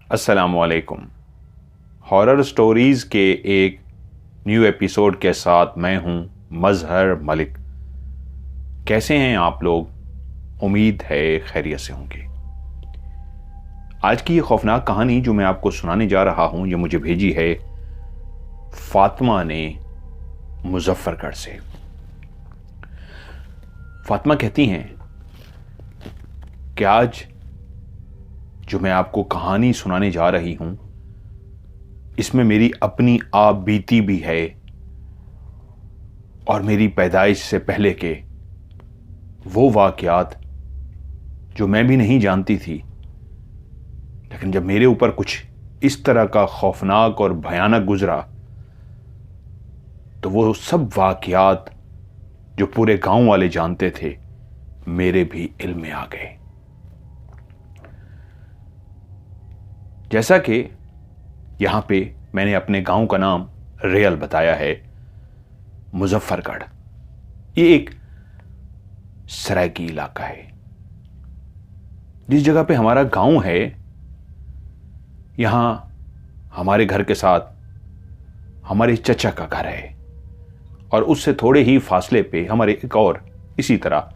अस्सलामुअलैकुम। Horror stories के एक न्यू एपिसोड के साथ मैं हूं मजहर मलिक। कैसे हैं आप लोग? उम्मीद है खैरियत से होंगे। आज की ये खौफनाक कहानी जो मैं आपको सुनाने जा रहा हूं, ये मुझे भेजी है फातिमा ने मुजफ्फरगढ़ से। फातिमा कहती हैं कि आज जो मैं आपको कहानी सुनाने जा रही हूं, इसमें मेरी अपनी आप बीती भी है और मेरी पैदाइश से पहले के वो वाक़यात जो मैं भी नहीं जानती थी, लेकिन जब मेरे ऊपर कुछ इस तरह का खौफनाक और भयानक गुजरा तो वो सब वाक़यात जो पूरे गांव वाले जानते थे मेरे भी इल्म में आ गए। जैसा कि यहां पे मैंने अपने गांव का नाम रेयल बताया है, मुजफ्फरगढ़ ये एक सरायकी इलाका है। जिस जगह पे हमारा गांव है, यहां हमारे घर के साथ हमारे चचा का घर है और उससे थोड़े ही फासले पे हमारे एक और इसी तरह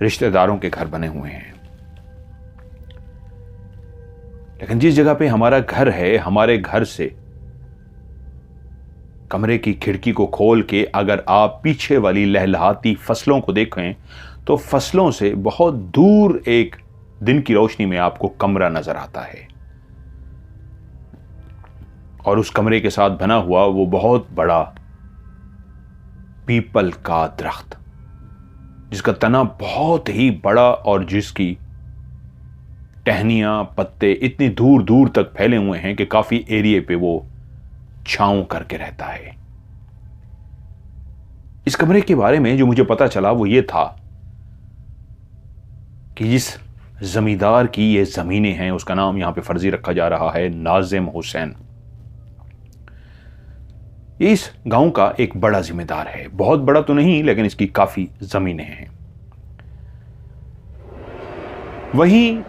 रिश्तेदारों के घर बने हुए हैं। लेकिन जिस जगह पे हमारा घर है, हमारे घर से कमरे की खिड़की को खोल के अगर आप पीछे वाली लहलहाती फसलों को देखें तो फसलों से बहुत दूर एक दिन की रोशनी में आपको कमरा नजर आता है और उस कमरे के साथ बना हुआ वो बहुत बड़ा पीपल का दरख्त, जिसका तना बहुत ही बड़ा और जिसकी टहनियां पत्ते इतनी दूर दूर तक फैले हुए हैं कि काफी एरिया पे वो छांव करके रहता है। इस कमरे के बारे में जो मुझे पता चला वो ये था कि जिस जमींदार की ये जमीनें हैं, उसका नाम यहां पे फर्जी रखा जा रहा है नाजिम हुसैन। ये इस गांव का एक बड़ा जिम्मेदार है, बहुत बड़ा तो नहीं लेकिन इसकी काफी जमीनें हैं। वहीं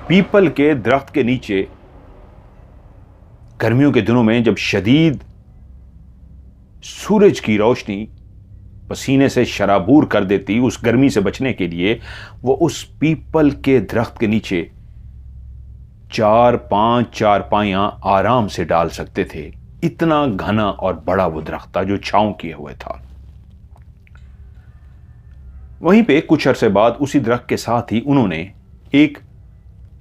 पीपल के दरख्त के नीचे गर्मियों के दिनों में जब शदीद सूरज की रोशनी पसीने से शराबूर कर देती, उस गर्मी से बचने के लिए वो उस पीपल के दरख्त के नीचे 4-5 चारपाइयां आराम से डाल सकते थे। इतना घना और बड़ा वो दरख्त था जो छांव किए हुए था। वहीं पे कुछ अरसे बाद उसी दरख्त के साथ ही उन्होंने एक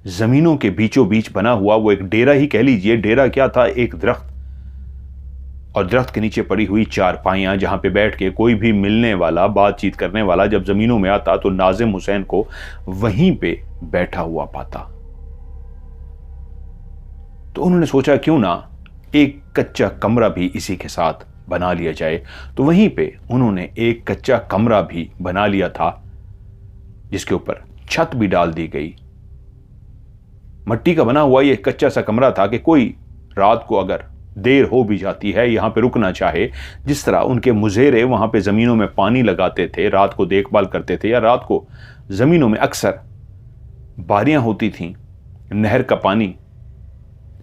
जमीनों के बीचों बीच बना हुआ वो एक डेरा ही कह लीजिए, डेरा क्या था, एक दरख्त और दरख्त के नीचे पड़ी हुई चारपाइयां जहां पे बैठ के कोई भी मिलने वाला, बातचीत करने वाला जब जमीनों में आता तो नाजिम हुसैन को वहीं पे बैठा हुआ पाता। तो उन्होंने सोचा क्यों ना एक कच्चा कमरा भी इसी के साथ बना लिया जाए। तो वहीं पे उन्होंने एक कच्चा कमरा भी बना लिया था जिसके ऊपर छत भी डाल दी गई। मट्टी का बना हुआ ये कच्चा सा कमरा था कि कोई रात को अगर देर हो भी जाती है, यहां पे रुकना चाहे, जिस तरह उनके मुजेरे वहां पे जमीनों में पानी लगाते थे, रात को देखभाल करते थे, या रात को जमीनों में अक्सर बारियां होती थीं, नहर का पानी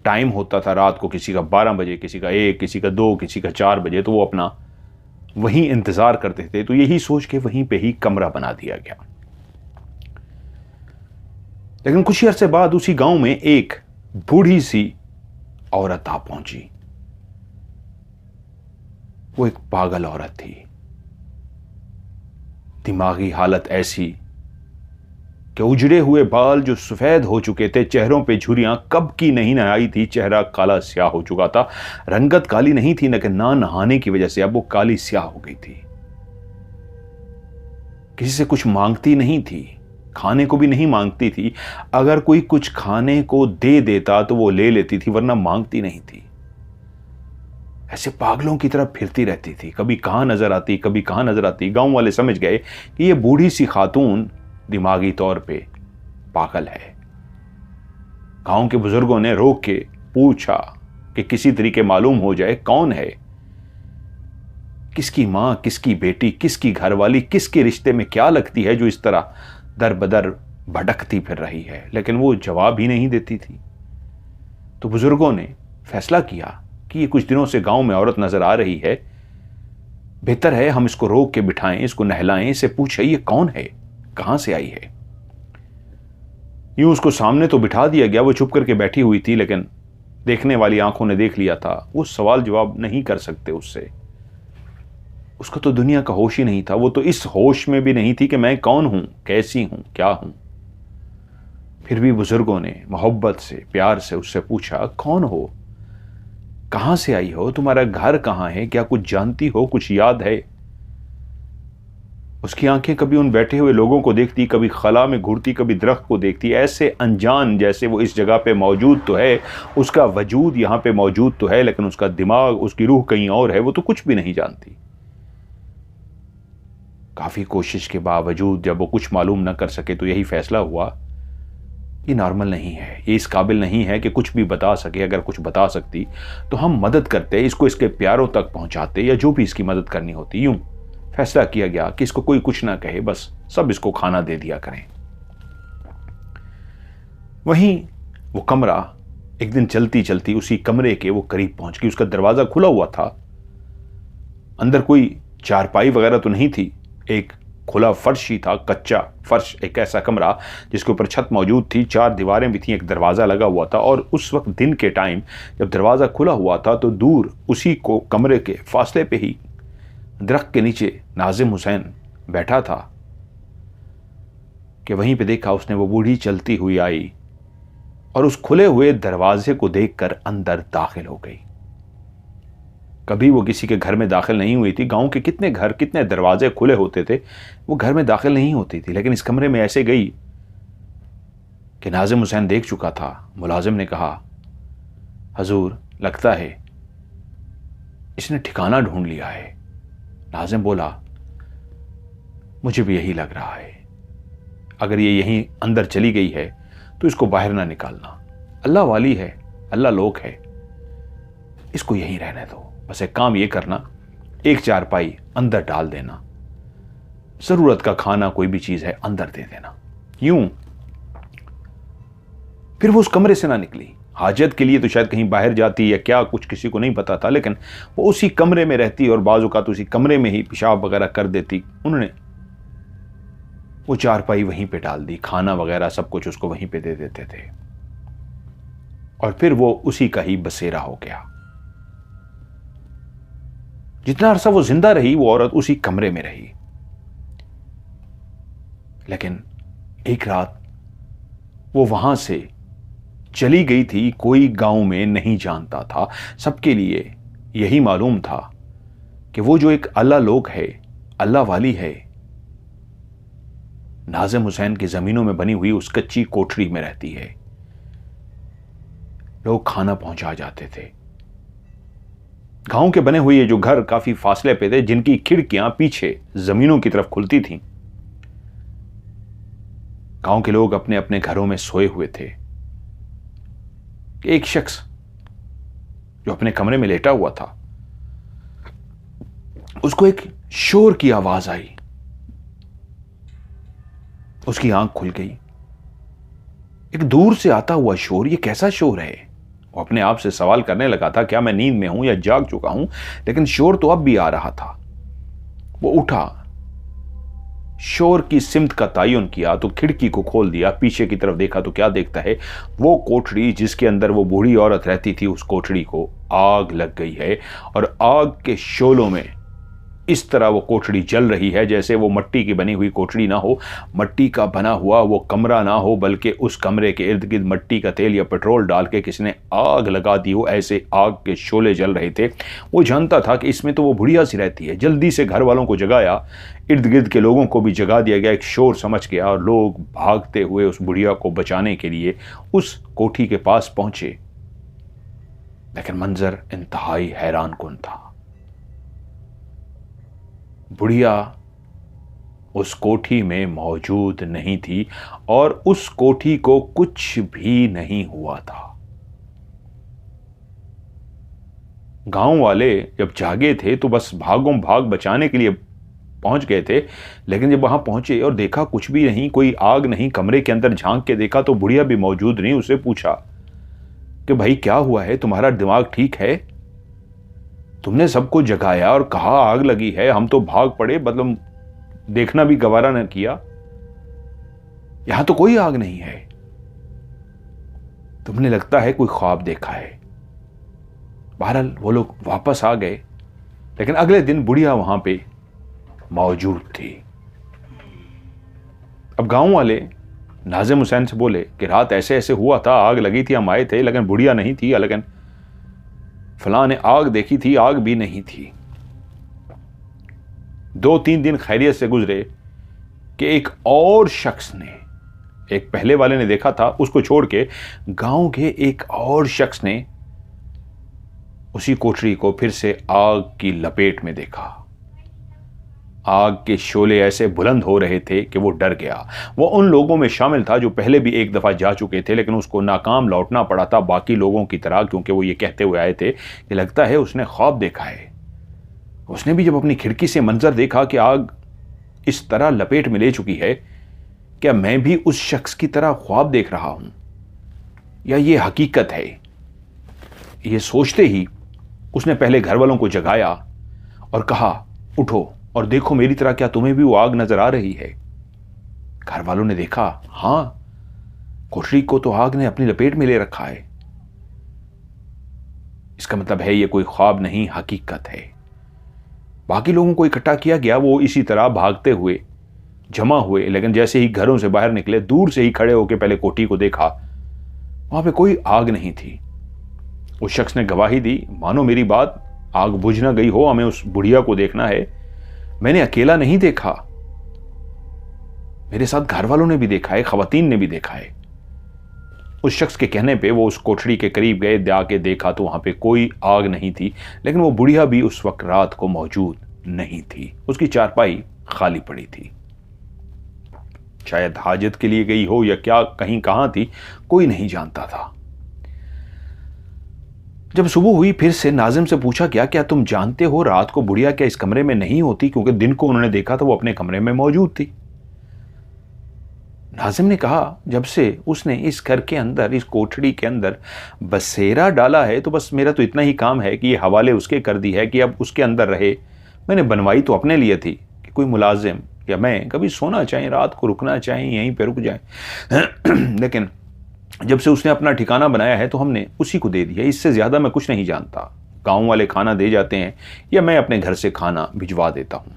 टाइम होता था रात को, किसी का 12 बजे, किसी का 1, किसी का 2, किसी का 4 बजे, तो वो अपना वहीं इंतजार करते थे। तो यही सोच के वहीं पे ही कमरा बना दिया गया। लेकिन कुछ ही अरसे बाद उसी गांव में एक बूढ़ी सी औरत आ पहुंची। वो एक पागल औरत थी, दिमागी हालत ऐसी कि उजड़े हुए बाल जो सफेद हो चुके थे, चेहरों पे झुर्रियां कब की नहीं नहाई थी, चेहरा काला स्याह हो चुका था। रंगत काली नहीं थी लेकिन ना नहाने की वजह से अब वो काली स्याह हो गई थी। किसी से कुछ मांगती नहीं थी, खाने को भी नहीं मांगती थी। अगर कोई कुछ खाने को दे देता तो वो ले लेती थी, वरना मांगती नहीं थी। ऐसे पागलों की तरह फिरती रहती थी, कभी कहां नजर आती, कभी कहां नजर आती। गांव वाले समझ गए कि ये बूढ़ी सी खातून दिमागी तौर पे पागल है। गांव के बुजुर्गों ने रोक के पूछा कि किसी तरीके मालूम हो जाए कौन है, किसकी मां, किसकी बेटी, किसकी घरवाली, किसके रिश्ते में क्या लगती है जो इस तरह दर बदर भटकती फिर रही है। लेकिन वो जवाब ही नहीं देती थी। तो बुजुर्गों ने फैसला किया कि ये कुछ दिनों से गांव में औरत नजर आ रही है, बेहतर है हम इसको रोक के बिठाएं, इसको नहलाएं, इससे पूछें ये कौन है, कहां से आई है। यूं उसको सामने तो बिठा दिया गया, वो चुप करके बैठी हुई थी, लेकिन देखने वाली आंखों ने देख लिया था, वो सवाल जवाब नहीं कर सकते उससे। उसको तो दुनिया का होश ही नहीं था, वो तो इस होश में भी नहीं थी कि मैं कौन हूं, कैसी हूं, क्या हूं। फिर भी बुजुर्गों ने मोहब्बत से, प्यार से उससे पूछा, कौन हो, कहां से आई हो, तुम्हारा घर कहां है, क्या कुछ जानती हो, कुछ याद है। उसकी आंखें कभी उन बैठे हुए लोगों को देखती, कभी खला में घूरती, कभी दरख्त को देखती, ऐसे अनजान जैसे वो इस जगह पे मौजूद तो है, उसका वजूद यहां पे मौजूद तो है, लेकिन उसका दिमाग, उसकी रूह कहीं और है, वो तो कुछ भी नहीं जानती। काफी कोशिश के बावजूद जब वो कुछ मालूम न कर सके तो यही फैसला हुआ, ये नॉर्मल नहीं है, ये इस काबिल नहीं है कि कुछ भी बता सके। अगर कुछ बता सकती तो हम मदद करते, इसको इसके प्यारों तक पहुंचाते, या जो भी इसकी मदद करनी होती। यूं फैसला किया गया कि इसको कोई कुछ ना कहे, बस सब इसको खाना दे दिया करें। वहीं वो कमरा एक दिन चलती चलती उसी कमरे के वो करीब पहुंच गई। उसका दरवाजा खुला हुआ था, अंदर कोई चारपाई वगैरह तो नहीं थी, एक खुला फर्श ही था, कच्चा फर्श। एक ऐसा कमरा जिसके ऊपर छत मौजूद थी, 4 दीवारें भी थी, एक दरवाज़ा लगा हुआ था। और उस वक्त दिन के टाइम जब दरवाज़ा खुला हुआ था तो दूर उसी को कमरे के फासले पे ही दरख्त के नीचे नाजिम हुसैन बैठा था कि वहीं पे देखा उसने वो बूढ़ी चलती हुई आई और उस खुले हुए दरवाजे को देखकर अंदर दाखिल हो गई। कभी वो किसी के घर में दाखिल नहीं हुई थी, गांव के कितने घर, कितने दरवाजे खुले होते थे, वो घर में दाखिल नहीं होती थी, लेकिन इस कमरे में ऐसे गई कि नाजिम हुसैन देख चुका था। मुलाजिम ने कहा, हजूर लगता है इसने ठिकाना ढूंढ लिया है। नाजिम बोला, मुझे भी यही लग रहा है, अगर ये यहीं अंदर चली गई है तो इसको बाहर ना निकालना, अल्लाह वाली है, अल्लाह लोक है, इसको यहीं रहने दो। बस एक काम ये करना, एक चारपाई अंदर डाल देना, जरूरत का खाना कोई भी चीज है अंदर दे देना। यूं फिर वो उस कमरे से ना निकली। हाजत के लिए तो शायद कहीं बाहर जाती या क्या, कुछ किसी को नहीं पता था, लेकिन वो उसी कमरे में रहती और बाजू का तो उसी कमरे में ही पेशाब वगैरह कर देती। उन्होंने वो चारपाई वहीं पे डाल दी, खाना वगैरह सब कुछ उसको वहीं पे दे देते थे, और फिर वो उसी का ही बसेरा हो गया। जितना अरसा वो जिंदा रही वो औरत उसी कमरे में रही। लेकिन एक रात वो वहां से चली गई थी, कोई गांव में नहीं जानता था, सबके लिए यही मालूम था कि वो जो एक अल्लाह लोक है, अल्लाह वाली है, नाजिम हुसैन की जमीनों में बनी हुई उस कच्ची कोठरी में रहती है। लोग खाना पहुंचा जाते थे। गांव के बने हुए जो घर काफी फासले पे थे, जिनकी खिड़कियां पीछे जमीनों की तरफ खुलती थीं। गांव के लोग अपने अपने घरों में सोए हुए थे। एक शख्स जो अपने कमरे में लेटा हुआ था, उसको एक शोर की आवाज आई। उसकी आंख खुल गई। एक दूर से आता हुआ शोर, ये कैसा शोर है? वो अपने आप से सवाल करने लगा था, क्या मैं नींद में हूं या जाग चुका हूं? लेकिन शोर तो अब भी आ रहा था। वो उठा, शोर की सिमत का तयन किया तो खिड़की को खोल दिया, पीछे की तरफ देखा तो क्या देखता है, वो कोठरी जिसके अंदर वो बूढ़ी औरत रहती थी, उस कोठरी को आग लग गई है और आग के शोलों में इस तरह वो कोठरी जल रही है जैसे वो मिट्टी की बनी हुई कोठरी ना हो, मिट्टी का बना हुआ वो कमरा ना हो, बल्कि उस कमरे के इर्द गिर्द मिट्टी का तेल या पेट्रोल डाल के किसी ने आग लगा दी हो, ऐसे आग के शोले जल रहे थे। वो जानता था कि इसमें तो वो बुढ़िया सी रहती है। जल्दी से घर वालों को जगाया, इर्द गिर्द के लोगों को भी जगा दिया गया। एक शोर समझ गया और लोग भागते हुए उस बुढ़िया को बचाने के लिए उस कोठी के पास पहुंचे। लेकिन मंजर इंतहाई हैरान कुन था। बुढ़िया उस कोठी में मौजूद नहीं थी और उस कोठी को कुछ भी नहीं हुआ था। गांव वाले जब जागे थे तो बस भागों भाग बचाने के लिए पहुंच गए थे, लेकिन जब वहां पहुंचे और देखा कुछ भी नहीं, कोई आग नहीं, कमरे के अंदर झांक के देखा तो बुढ़िया भी मौजूद नहीं। उससे पूछा, कि भाई क्या हुआ है, तुम्हारा दिमाग ठीक है? तुमने सबको जगाया और कहा आग लगी है, हम तो भाग पड़े, मतलब देखना भी गवारा न किया। यहां तो कोई आग नहीं है। तुमने लगता है कोई ख्वाब देखा है। बहरहाल वो लोग वापस आ गए, लेकिन अगले दिन बुढ़िया वहां पे मौजूद थी। अब गांव वाले नाजिम हुसैन से बोले कि रात ऐसे ऐसे हुआ था, आग लगी थी, हम आए थे, लेकिन बुढ़िया नहीं थी, लेकिन फलां ने आग देखी थी, आग भी नहीं थी। 2-3 दिन खैरियत से गुजरे कि एक और शख्स ने, एक पहले वाले ने देखा था, उसको छोड़ के गांव के एक और शख्स ने उसी कोठरी को फिर से आग की लपेट में देखा। आग के शोले ऐसे बुलंद हो रहे थे कि वो डर गया। वो उन लोगों में शामिल था जो पहले भी एक दफा जा चुके थे, लेकिन उसको नाकाम लौटना पड़ा था बाकी लोगों की तरह, क्योंकि वो ये कहते हुए आए थे कि लगता है उसने ख्वाब देखा है। उसने भी जब अपनी खिड़की से मंजर देखा कि आग इस तरह लपेट में ले चुकी है, क्या मैं भी उस शख्स की तरह ख्वाब देख रहा हूं या ये हकीकत है? ये सोचते ही उसने पहले घर वालों को जगाया और कहा, उठो और देखो मेरी तरह क्या तुम्हें भी वो आग नजर आ रही है? घर वालों ने देखा, हां, कोठरी को तो आग ने अपनी लपेट में ले रखा है। इसका मतलब है ये कोई ख्वाब नहीं, हकीकत है। बाकी लोगों को इकट्ठा किया गया, वो इसी तरह भागते हुए जमा हुए, लेकिन जैसे ही घरों से बाहर निकले, दूर से ही खड़े होकर पहले कोठी को देखा, वहां पे कोई आग नहीं थी। उस शख्स ने गवाही दी, मानो मेरी बात, आग बुझ ना गई हो, हमें उस बुढ़िया को देखना है। मैंने अकेला नहीं देखा, मेरे साथ घर वालों ने भी देखा है, खवातीन ने भी देखा है। उस शख्स के कहने पे वो उस कोठरी के करीब गए, जाके देखा तो वहां पे कोई आग नहीं थी, लेकिन वो बुढ़िया भी उस वक्त रात को मौजूद नहीं थी। उसकी चारपाई खाली पड़ी थी। शायद हाजत के लिए गई हो या क्या, कहीं कहां थी, कोई नहीं जानता था। जब सुबह हुई, फिर से नाजिम से पूछा गया, क्या तुम जानते हो रात को बुढ़िया क्या इस कमरे में नहीं होती? क्योंकि दिन को उन्होंने देखा था वो अपने कमरे में मौजूद थी। नाजिम ने कहा, जब से उसने इस घर के अंदर, इस कोठड़ी के अंदर बसेरा डाला है, तो बस मेरा तो इतना ही काम है कि ये हवाले उसके कर दी है कि अब उसके अंदर रहे। मैंने बनवाई तो अपने लिए थी कि कोई मुलाजिम या मैं कभी सोना चाहें, रात को रुकना चाहें, यहीं पे रुक जाए, लेकिन जब से उसने अपना ठिकाना बनाया है तो हमने उसी को दे दिया। इससे ज्यादा मैं कुछ नहीं जानता। गांव वाले खाना दे जाते हैं या मैं अपने घर से खाना भिजवा देता हूं।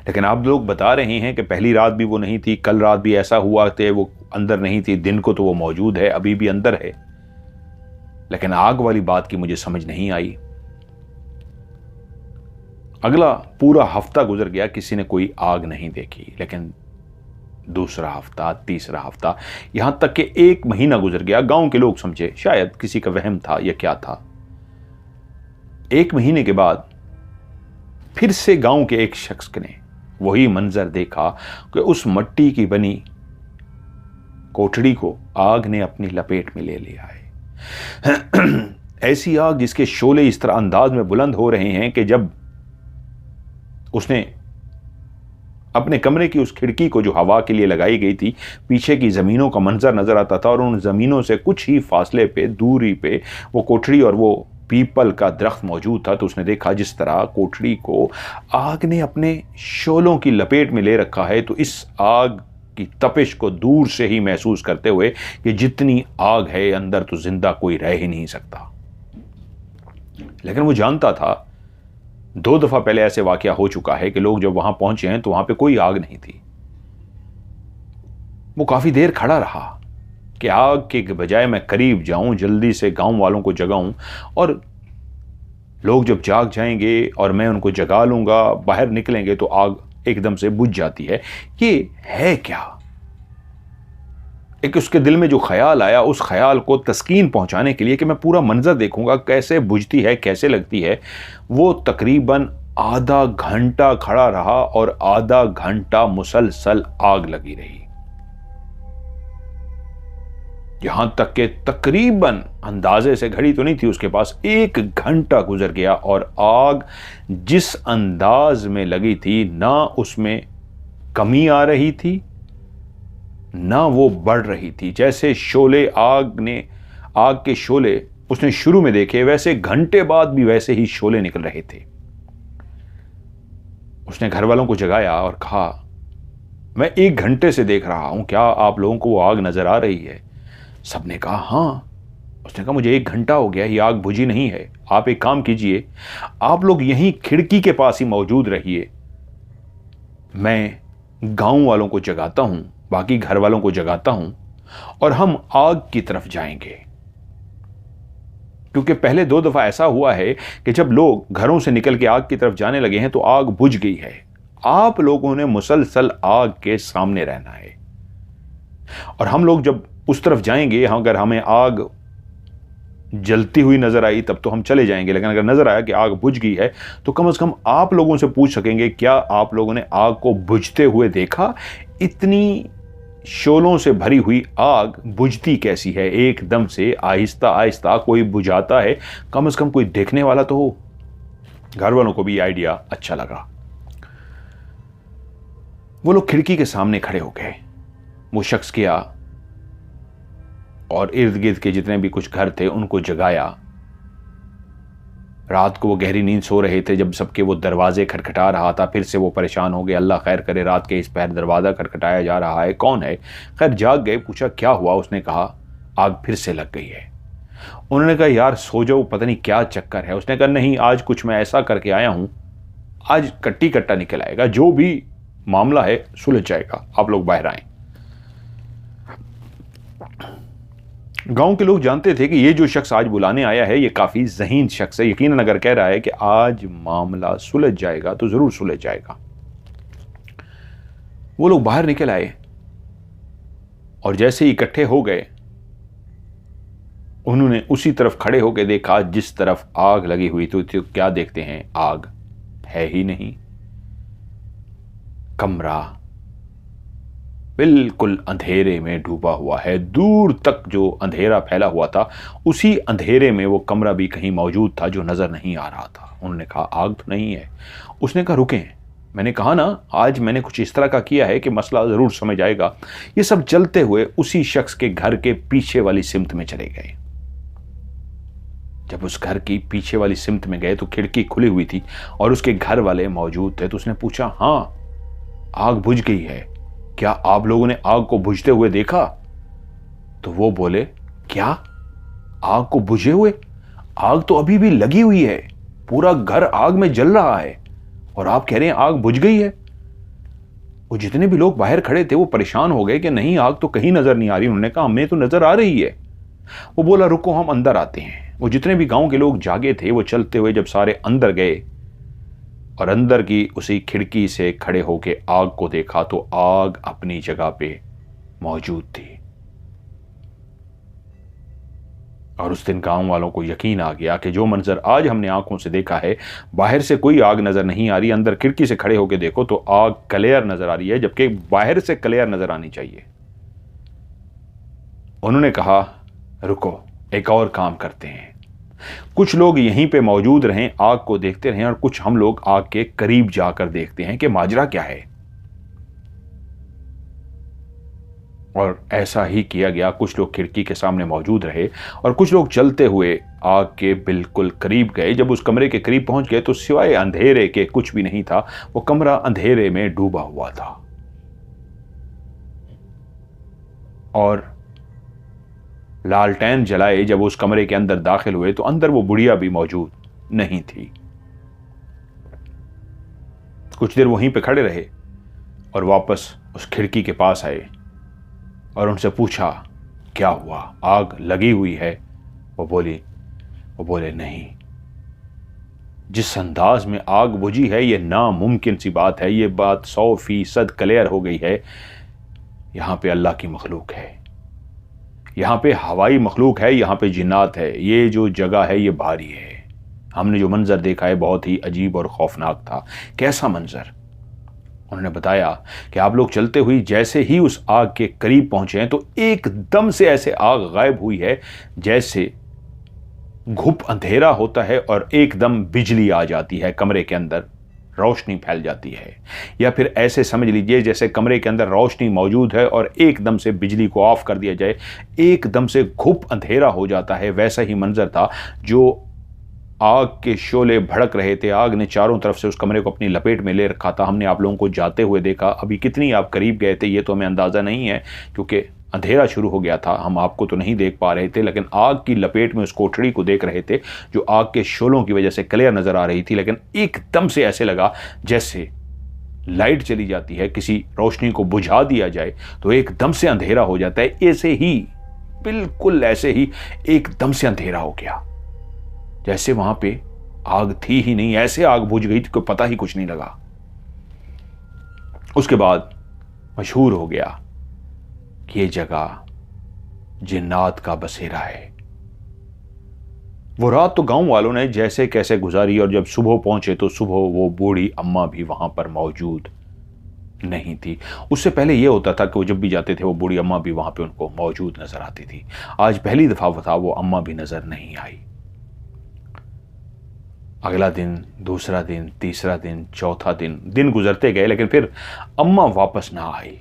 लेकिन आप लोग बता रहे हैं कि पहली रात भी वो नहीं थी, कल रात भी ऐसा हुआ थे, वो अंदर नहीं थी, दिन को तो वो मौजूद है, अभी भी अंदर है। लेकिन आग वाली बात की मुझे समझ नहीं आई। अगला पूरा हफ्ता गुजर गया, किसी ने कोई आग नहीं देखी। लेकिन दूसरा हफ्ता, तीसरा हफ्ता, यहां तक कि 1 महीना गुजर गया। गांव के लोग समझे शायद किसी का वहम था या क्या था। 1 महीने के बाद फिर से गांव के एक शख्स ने वही मंजर देखा कि उस मट्टी की बनी कोठड़ी को आग ने अपनी लपेट में ले लिया है। ऐसी आग जिसके शोले इस तरह अंदाज में बुलंद हो रहे हैं कि जब उसने अपने कमरे की उस खिड़की को जो हवा के लिए लगाई गई थी, पीछे की जमीनों का मंजर नजर आता था और उन जमीनों से कुछ ही फासले पे, दूरी पे वो कोठड़ी और वो पीपल का दरख्त मौजूद था। तो उसने देखा जिस तरह कोठड़ी को आग ने अपने शोलों की लपेट में ले रखा है, तो इस आग की तपिश को दूर से ही महसूस करते हुए कि जितनी आग है अंदर तो जिंदा कोई रह ही नहीं सकता। लेकिन वो जानता था 2 दफा पहले ऐसे वाकया हो चुका है कि लोग जब वहां पहुंचे हैं तो वहां पे कोई आग नहीं थी। वो काफी देर खड़ा रहा कि आग के बजाय मैं करीब जाऊं, जल्दी से गांव वालों को जगाऊं, और लोग जब जाग जाएंगे और मैं उनको जगा लूंगा, बाहर निकलेंगे तो आग एकदम से बुझ जाती है। ये है क्या? एक उसके दिल में जो ख्याल आया, उस ख्याल को तस्कीन पहुंचाने के लिए कि मैं पूरा मंजर देखूंगा, कैसे बुझती है, कैसे लगती है। वो तकरीबन आधा घंटा खड़ा रहा और आधा घंटा मुसलसल आग लगी रही, यहां तक कि तकरीबन अंदाजे से, घड़ी तो नहीं थी उसके पास, 1 घंटा गुजर गया और आग जिस अंदाज में लगी थी, ना उसमें कमी आ रही थी ना वो बढ़ रही थी। जैसे शोले आग ने आग के शोले उसने शुरू में देखे, वैसे घंटे बाद भी वैसे ही शोले निकल रहे थे। उसने घर वालों को जगाया और कहा, मैं 1 घंटे से देख रहा हूं, क्या आप लोगों को वो आग नजर आ रही है? सबने कहा हाँ। उसने कहा, मुझे 1 घंटा हो गया, ये आग बुझी नहीं है। आप एक काम कीजिए, आप लोग यहीं खिड़की के पास ही मौजूद रहिए, मैं गांव वालों को जगाता हूं, बाकी घर वालों को जगाता हूं और हम आग की तरफ जाएंगे। क्योंकि पहले 2 दफा ऐसा हुआ है कि जब लोग घरों से निकल के आग की तरफ जाने लगे हैं तो आग बुझ गई है। आप लोगों ने मुसलसल आग के सामने रहना है और हम लोग जब उस तरफ जाएंगे, अगर हमें आग जलती हुई नजर आई तब तो हम चले जाएंगे, लेकिन अगर नजर आया कि आग बुझ गई है तो कम से कम आप लोगों से पूछ सकेंगे, क्या आप लोगों ने आग को बुझते हुए देखा? इतनी शोलों से भरी हुई आग बुझती कैसी है? एकदम से आहिस्ता आहिस्ता कोई बुझाता है, कम से कम कोई देखने वाला तो हो। घर वालों को भी आइडिया अच्छा लगा। वो लोग खिड़की के सामने खड़े हो गए। वो शख्स किया और इर्द गिर्द के जितने भी कुछ घर थे उनको जगाया। रात को वो गहरी नींद सो रहे थे, जब सबके वो दरवाजे खटखटा रहा था, फिर से वो परेशान हो गए, अल्लाह खैर करे, रात के इस पहर दरवाजा खटखटाया जा रहा है, कौन है? खैर जाग गए, पूछा क्या हुआ? उसने कहा आग फिर से लग गई है। उन्होंने कहा यार सो जाओ, पता नहीं क्या चक्कर है। उसने कहा नहीं, आज कुछ मैं ऐसा करके आया हूं, आज कट्टी कट्टा निकल आएगा, जो भी मामला है सुलझ जाएगा, आप लोग बाहर आए। गांव के लोग जानते थे कि ये जो शख्स आज बुलाने आया है ये काफी ज़हीन शख्स है, यकीनन अगर कह रहा है कि आज मामला सुलझ जाएगा तो जरूर सुलझ जाएगा। वो लोग बाहर निकल आए और जैसे ही इकट्ठे हो गए उन्होंने उसी तरफ खड़े होकर देखा जिस तरफ आग लगी हुई थी। तो क्या देखते हैं, आग है ही नहीं। कमरा बिल्कुल अंधेरे में डूबा हुआ है, दूर तक जो अंधेरा फैला हुआ था उसी अंधेरे में वो कमरा भी कहीं मौजूद था जो नजर नहीं आ रहा था। उन्होंने कहा आग तो नहीं है। उसने कहा रुकें, मैंने कहा ना आज मैंने कुछ इस तरह का किया है कि मसला जरूर समझ आएगा। ये सब चलते हुए उसी शख्स के घर के पीछे वाली सिमत में चले गए। जब उस घर की पीछे वाली सिमत में गए तो खिड़की खुली हुई थी और उसके घर वाले मौजूद थे। तो उसने पूछा हाँ आग बुझ गई है, क्या आप लोगों ने आग को बुझते हुए देखा? तो वो बोले क्या आग को बुझे हुए? आग तो अभी भी लगी हुई है, पूरा घर आग में जल रहा है और आप कह रहे हैं आग बुझ गई है। वो जितने भी लोग बाहर खड़े थे वो परेशान हो गए कि नहीं आग तो कहीं नजर नहीं आ रही। उन्होंने कहा हमें तो नजर आ रही है। वो बोला रुको हम अंदर आते हैं। वो जितने भी गांव के लोग जागे थे वो चलते हुए जब सारे अंदर गए और अंदर की उसी खिड़की से खड़े होकर आग को देखा तो आग अपनी जगह पे मौजूद थी। और उस दिन गांव वालों को यकीन आ गया कि जो मंजर आज हमने आंखों से देखा है, बाहर से कोई आग नजर नहीं आ रही, अंदर खिड़की से खड़े होकर देखो तो आग क्लियर नजर आ रही है, जबकि बाहर से क्लियर नजर आनी चाहिए। उन्होंने कहा रुको एक और काम करते हैं, कुछ लोग यहीं पे मौजूद रहें, आग को देखते रहें और कुछ हम लोग आग के करीब जाकर देखते हैं कि माजरा क्या है। और ऐसा ही किया गया। कुछ लोग खिड़की के सामने मौजूद रहे और कुछ लोग चलते हुए आग के बिल्कुल करीब गए। जब उस कमरे के करीब पहुंच गए तो सिवाय अंधेरे के कुछ भी नहीं था, वो कमरा अंधेरे में डूबा हुआ था। और लालटेन जलाए जब उस कमरे के अंदर दाखिल हुए तो अंदर वो बुढ़िया भी मौजूद नहीं थी। कुछ देर वहीं पे खड़े रहे और वापस उस खिड़की के पास आए और उनसे पूछा क्या हुआ, आग लगी हुई है? वो बोले नहीं, जिस अंदाज में आग बुझी है ये नामुमकिन सी बात है, ये बात 100% क्लियर हो गई है। यहां पे अल्लाह की मखलूक है, यहां पे हवाई मखलूक है, यहां पे जिन्नात है, ये जो जगह है ये भारी है। हमने जो मंजर देखा है बहुत ही अजीब और खौफनाक था। कैसा मंजर? उन्होंने बताया कि आप लोग चलते हुई जैसे ही उस आग के करीब पहुंचे हैं तो एकदम से ऐसे आग गायब हुई है जैसे घुप अंधेरा होता है और एकदम बिजली आ जाती है कमरे के अंदर। रोशनी फैल जाती है, या फिर ऐसे समझ लीजिए जैसे कमरे के अंदर रोशनी मौजूद है और एकदम से बिजली को ऑफ कर दिया जाए, एकदम से घुप अंधेरा हो जाता है, वैसा ही मंजर था। जो आग के शोले भड़क रहे थे, आग ने चारों तरफ से उस कमरे को अपनी लपेट में ले रखा था। हमने आप लोगों को जाते हुए देखा, अभी कितनी आप करीब गए थे ये तो हमें अंदाज़ा नहीं है क्योंकि अंधेरा शुरू हो गया था, हम आपको तो नहीं देख पा रहे थे, लेकिन आग की लपेट में उस कोठड़ी को देख रहे थे जो आग के शोलों की वजह से क्लियर नज़र आ रही थी। लेकिन एकदम से ऐसे लगा जैसे लाइट चली जाती है, किसी रोशनी को बुझा दिया जाए तो एकदम से अंधेरा हो जाता है। ऐसे ही, बिल्कुल ऐसे ही एकदम से अंधेरा हो गया, जैसे वहां पे आग थी ही नहीं, ऐसे आग बुझ गई तो पता ही कुछ नहीं लगा। उसके बाद मशहूर हो गया कि ये जगह जिन्नात का बसेरा है। वो रात तो गांव वालों ने जैसे कैसे गुजारी, और जब सुबह पहुंचे तो सुबह वो बूढ़ी अम्मा भी वहां पर मौजूद नहीं थी। उससे पहले यह होता था कि वो जब भी जाते थे वो बूढ़ी अम्मा भी वहां पे उनको मौजूद नजर आती थी। आज पहली दफा था वो अम्मा भी नजर नहीं आई। अगला दिन, दूसरा दिन, तीसरा दिन, चौथा दिन, दिन गुजरते गए, लेकिन फिर अम्मा वापस ना आई।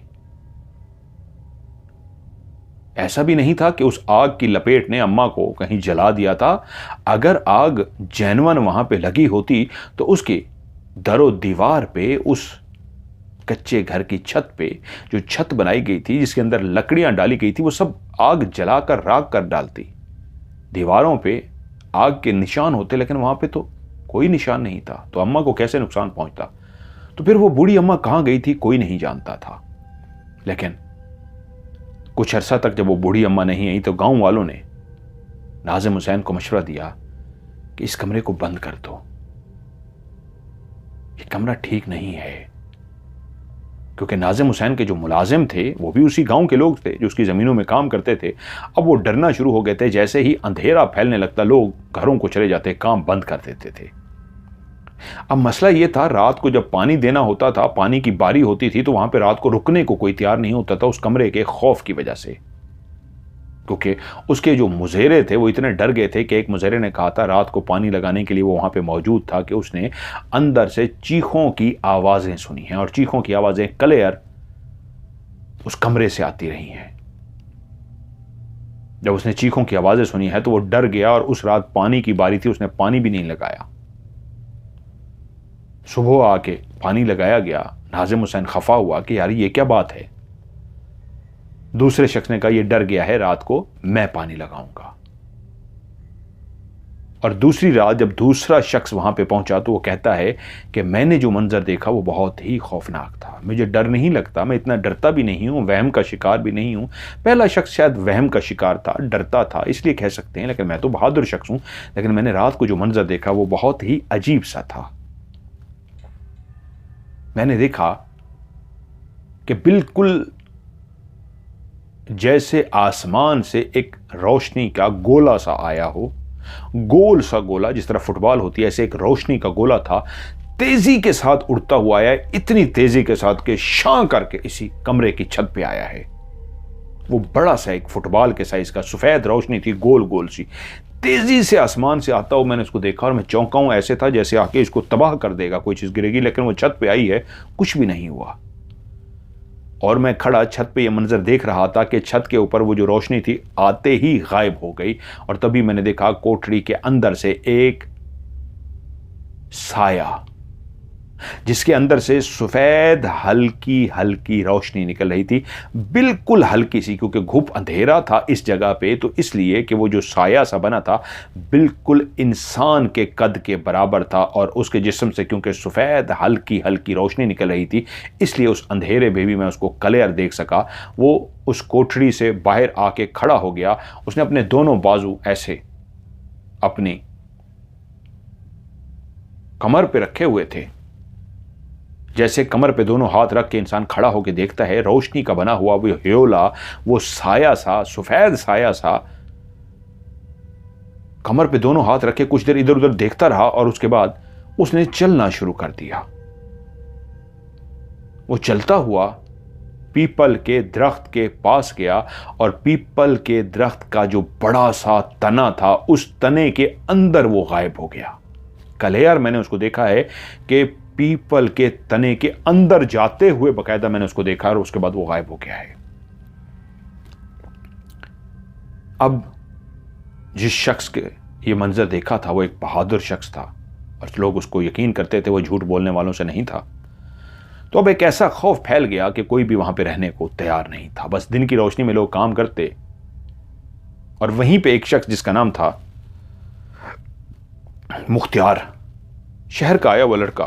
ऐसा भी नहीं था कि उस आग की लपेट ने अम्मा को कहीं जला दिया था। अगर आग जैनवन वहां पे लगी होती तो उसके दरो दीवार पे, उस कच्चे घर की छत पे, जो छत बनाई गई थी जिसके अंदर लकड़ियां डाली गई थी, वो सब आग जलाकर राख कर डालती। दीवारों पे आग के निशान होते, लेकिन वहां पे तो कोई निशान नहीं था, तो अम्मा को कैसे नुकसान पहुंचता। तो फिर वो बूढ़ी अम्मा कहां गई थी कोई नहीं जानता था। लेकिन कुछ अरसा तक जब वो बूढ़ी अम्मा नहीं आई तो गांव वालों ने नाजिम हुसैन को मशवरा दिया कि इस कमरे को बंद कर दो, ये कमरा ठीक नहीं है। क्योंकि नाजिम हुसैन के जो मुलाजिम थे वो भी उसी गांव के लोग थे जो उसकी ज़मीनों में काम करते थे। अब वो डरना शुरू हो गए थे, जैसे ही अंधेरा फैलने लगता लोग घरों को चले जाते, काम बंद कर देते थे। अब मसला ये था, रात को जब पानी देना होता था, पानी की बारी होती थी, तो वहां पे रात को रुकने को कोई तैयार नहीं होता था उस कमरे के खौफ की वजह से। क्योंकि उसके जो मुजेरे थे वो इतने डर गए थे कि एक मुजेरे ने कहा था रात को पानी लगाने के लिए वो वहां पे मौजूद था कि उसने अंदर से चीखों की आवाजें सुनी हैं, और चीखों की आवाजें क्लियर उस कमरे से आती रही हैं। जब उसने चीखों की आवाजें सुनी है तो वो डर गया, और उस रात पानी की बारी थी, उसने पानी भी नहीं लगाया। सुबह आके पानी लगाया गया। नाजिम हुसैन खफा हुआ कि यार ये क्या बात है। दूसरे शख्स ने कहा ये डर गया है, रात को मैं पानी लगाऊंगा। और दूसरी रात जब दूसरा शख्स वहां पे पहुंचा तो वो कहता है कि मैंने जो मंजर देखा वो बहुत ही खौफनाक था। मुझे डर नहीं लगता, मैं इतना डरता भी नहीं हूं, वहम का शिकार भी नहीं हूं। पहला शख्स शायद वहम का शिकार था, डरता था इसलिए कह सकते हैं, लेकिन मैं तो बहादुर शख्स हूं। लेकिन मैंने रात को जो मंजर देखा वो बहुत ही अजीब सा था। मैंने देखा कि बिल्कुल जैसे आसमान से एक रोशनी का गोला सा आया हो, गोल सा गोला, जिस तरह फुटबॉल होती है ऐसे एक रोशनी का गोला था, तेजी के साथ उड़ता हुआ आया, इतनी तेजी के साथ कि शां करके इसी कमरे की छत पे आया है। वो बड़ा सा एक फुटबॉल के साइज का सफेद रोशनी थी, गोल गोल सी, तेजी से आसमान से आता हो। मैंने उसको देखा और मैं चौंका हूं, ऐसे था जैसे आके इसको तबाह कर देगा, कोई चीज गिरेगी। लेकिन वो छत पे आई है, कुछ भी नहीं हुआ। और मैं खड़ा छत पे ये मंजर देख रहा था कि छत के ऊपर वो जो रोशनी थी आते ही गायब हो गई, और तभी मैंने देखा कोठरी के अंदर से एक साया, जिसके अंदर से सफेद हल्की हल्की रोशनी निकल रही थी, बिल्कुल हल्की सी, क्योंकि घुप अंधेरा था इस जगह पे, तो इसलिए कि वो जो साया सा बना था बिल्कुल इंसान के कद के बराबर था, और उसके जिस्म से क्योंकि सफेद हल्की हल्की रोशनी निकल रही थी इसलिए उस अंधेरे में भी मैं उसको क्लियर देख सका। वो उस कोठरी से बाहर आके खड़ा हो गया, उसने अपने दोनों बाजू ऐसे अपनी कमर पे रखे हुए थे, जैसे कमर पे दोनों हाथ रख के इंसान खड़ा होकर देखता है। रोशनी का बना हुआ वो ह्योला, वो साया सा, सफेद साया सा, कमर पे दोनों हाथ रखे कुछ देर इधर उधर देखता रहा, और उसके बाद उसने चलना शुरू कर दिया। वो चलता हुआ पीपल के दरख्त के पास गया, और पीपल के दरख्त का जो बड़ा सा तना था उस तने के अंदर वो गायब हो गया। क्लियर मैंने उसको देखा है कि पीपल के तने के अंदर जाते हुए बकायदा मैंने उसको देखा और उसके बाद वो गायब हो गया है। अब जिस शख्स के ये मंजर देखा था वो एक बहादुर शख्स था और लोग उसको यकीन करते थे, वो झूठ बोलने वालों से नहीं था। तो अब एक ऐसा खौफ फैल गया कि कोई भी वहां पे रहने को तैयार नहीं था। बस दिन की रोशनी में लोग काम करते और वहीं पे एक शख्स जिसका नाम था मुख्तियार, शहर का आया वो लड़का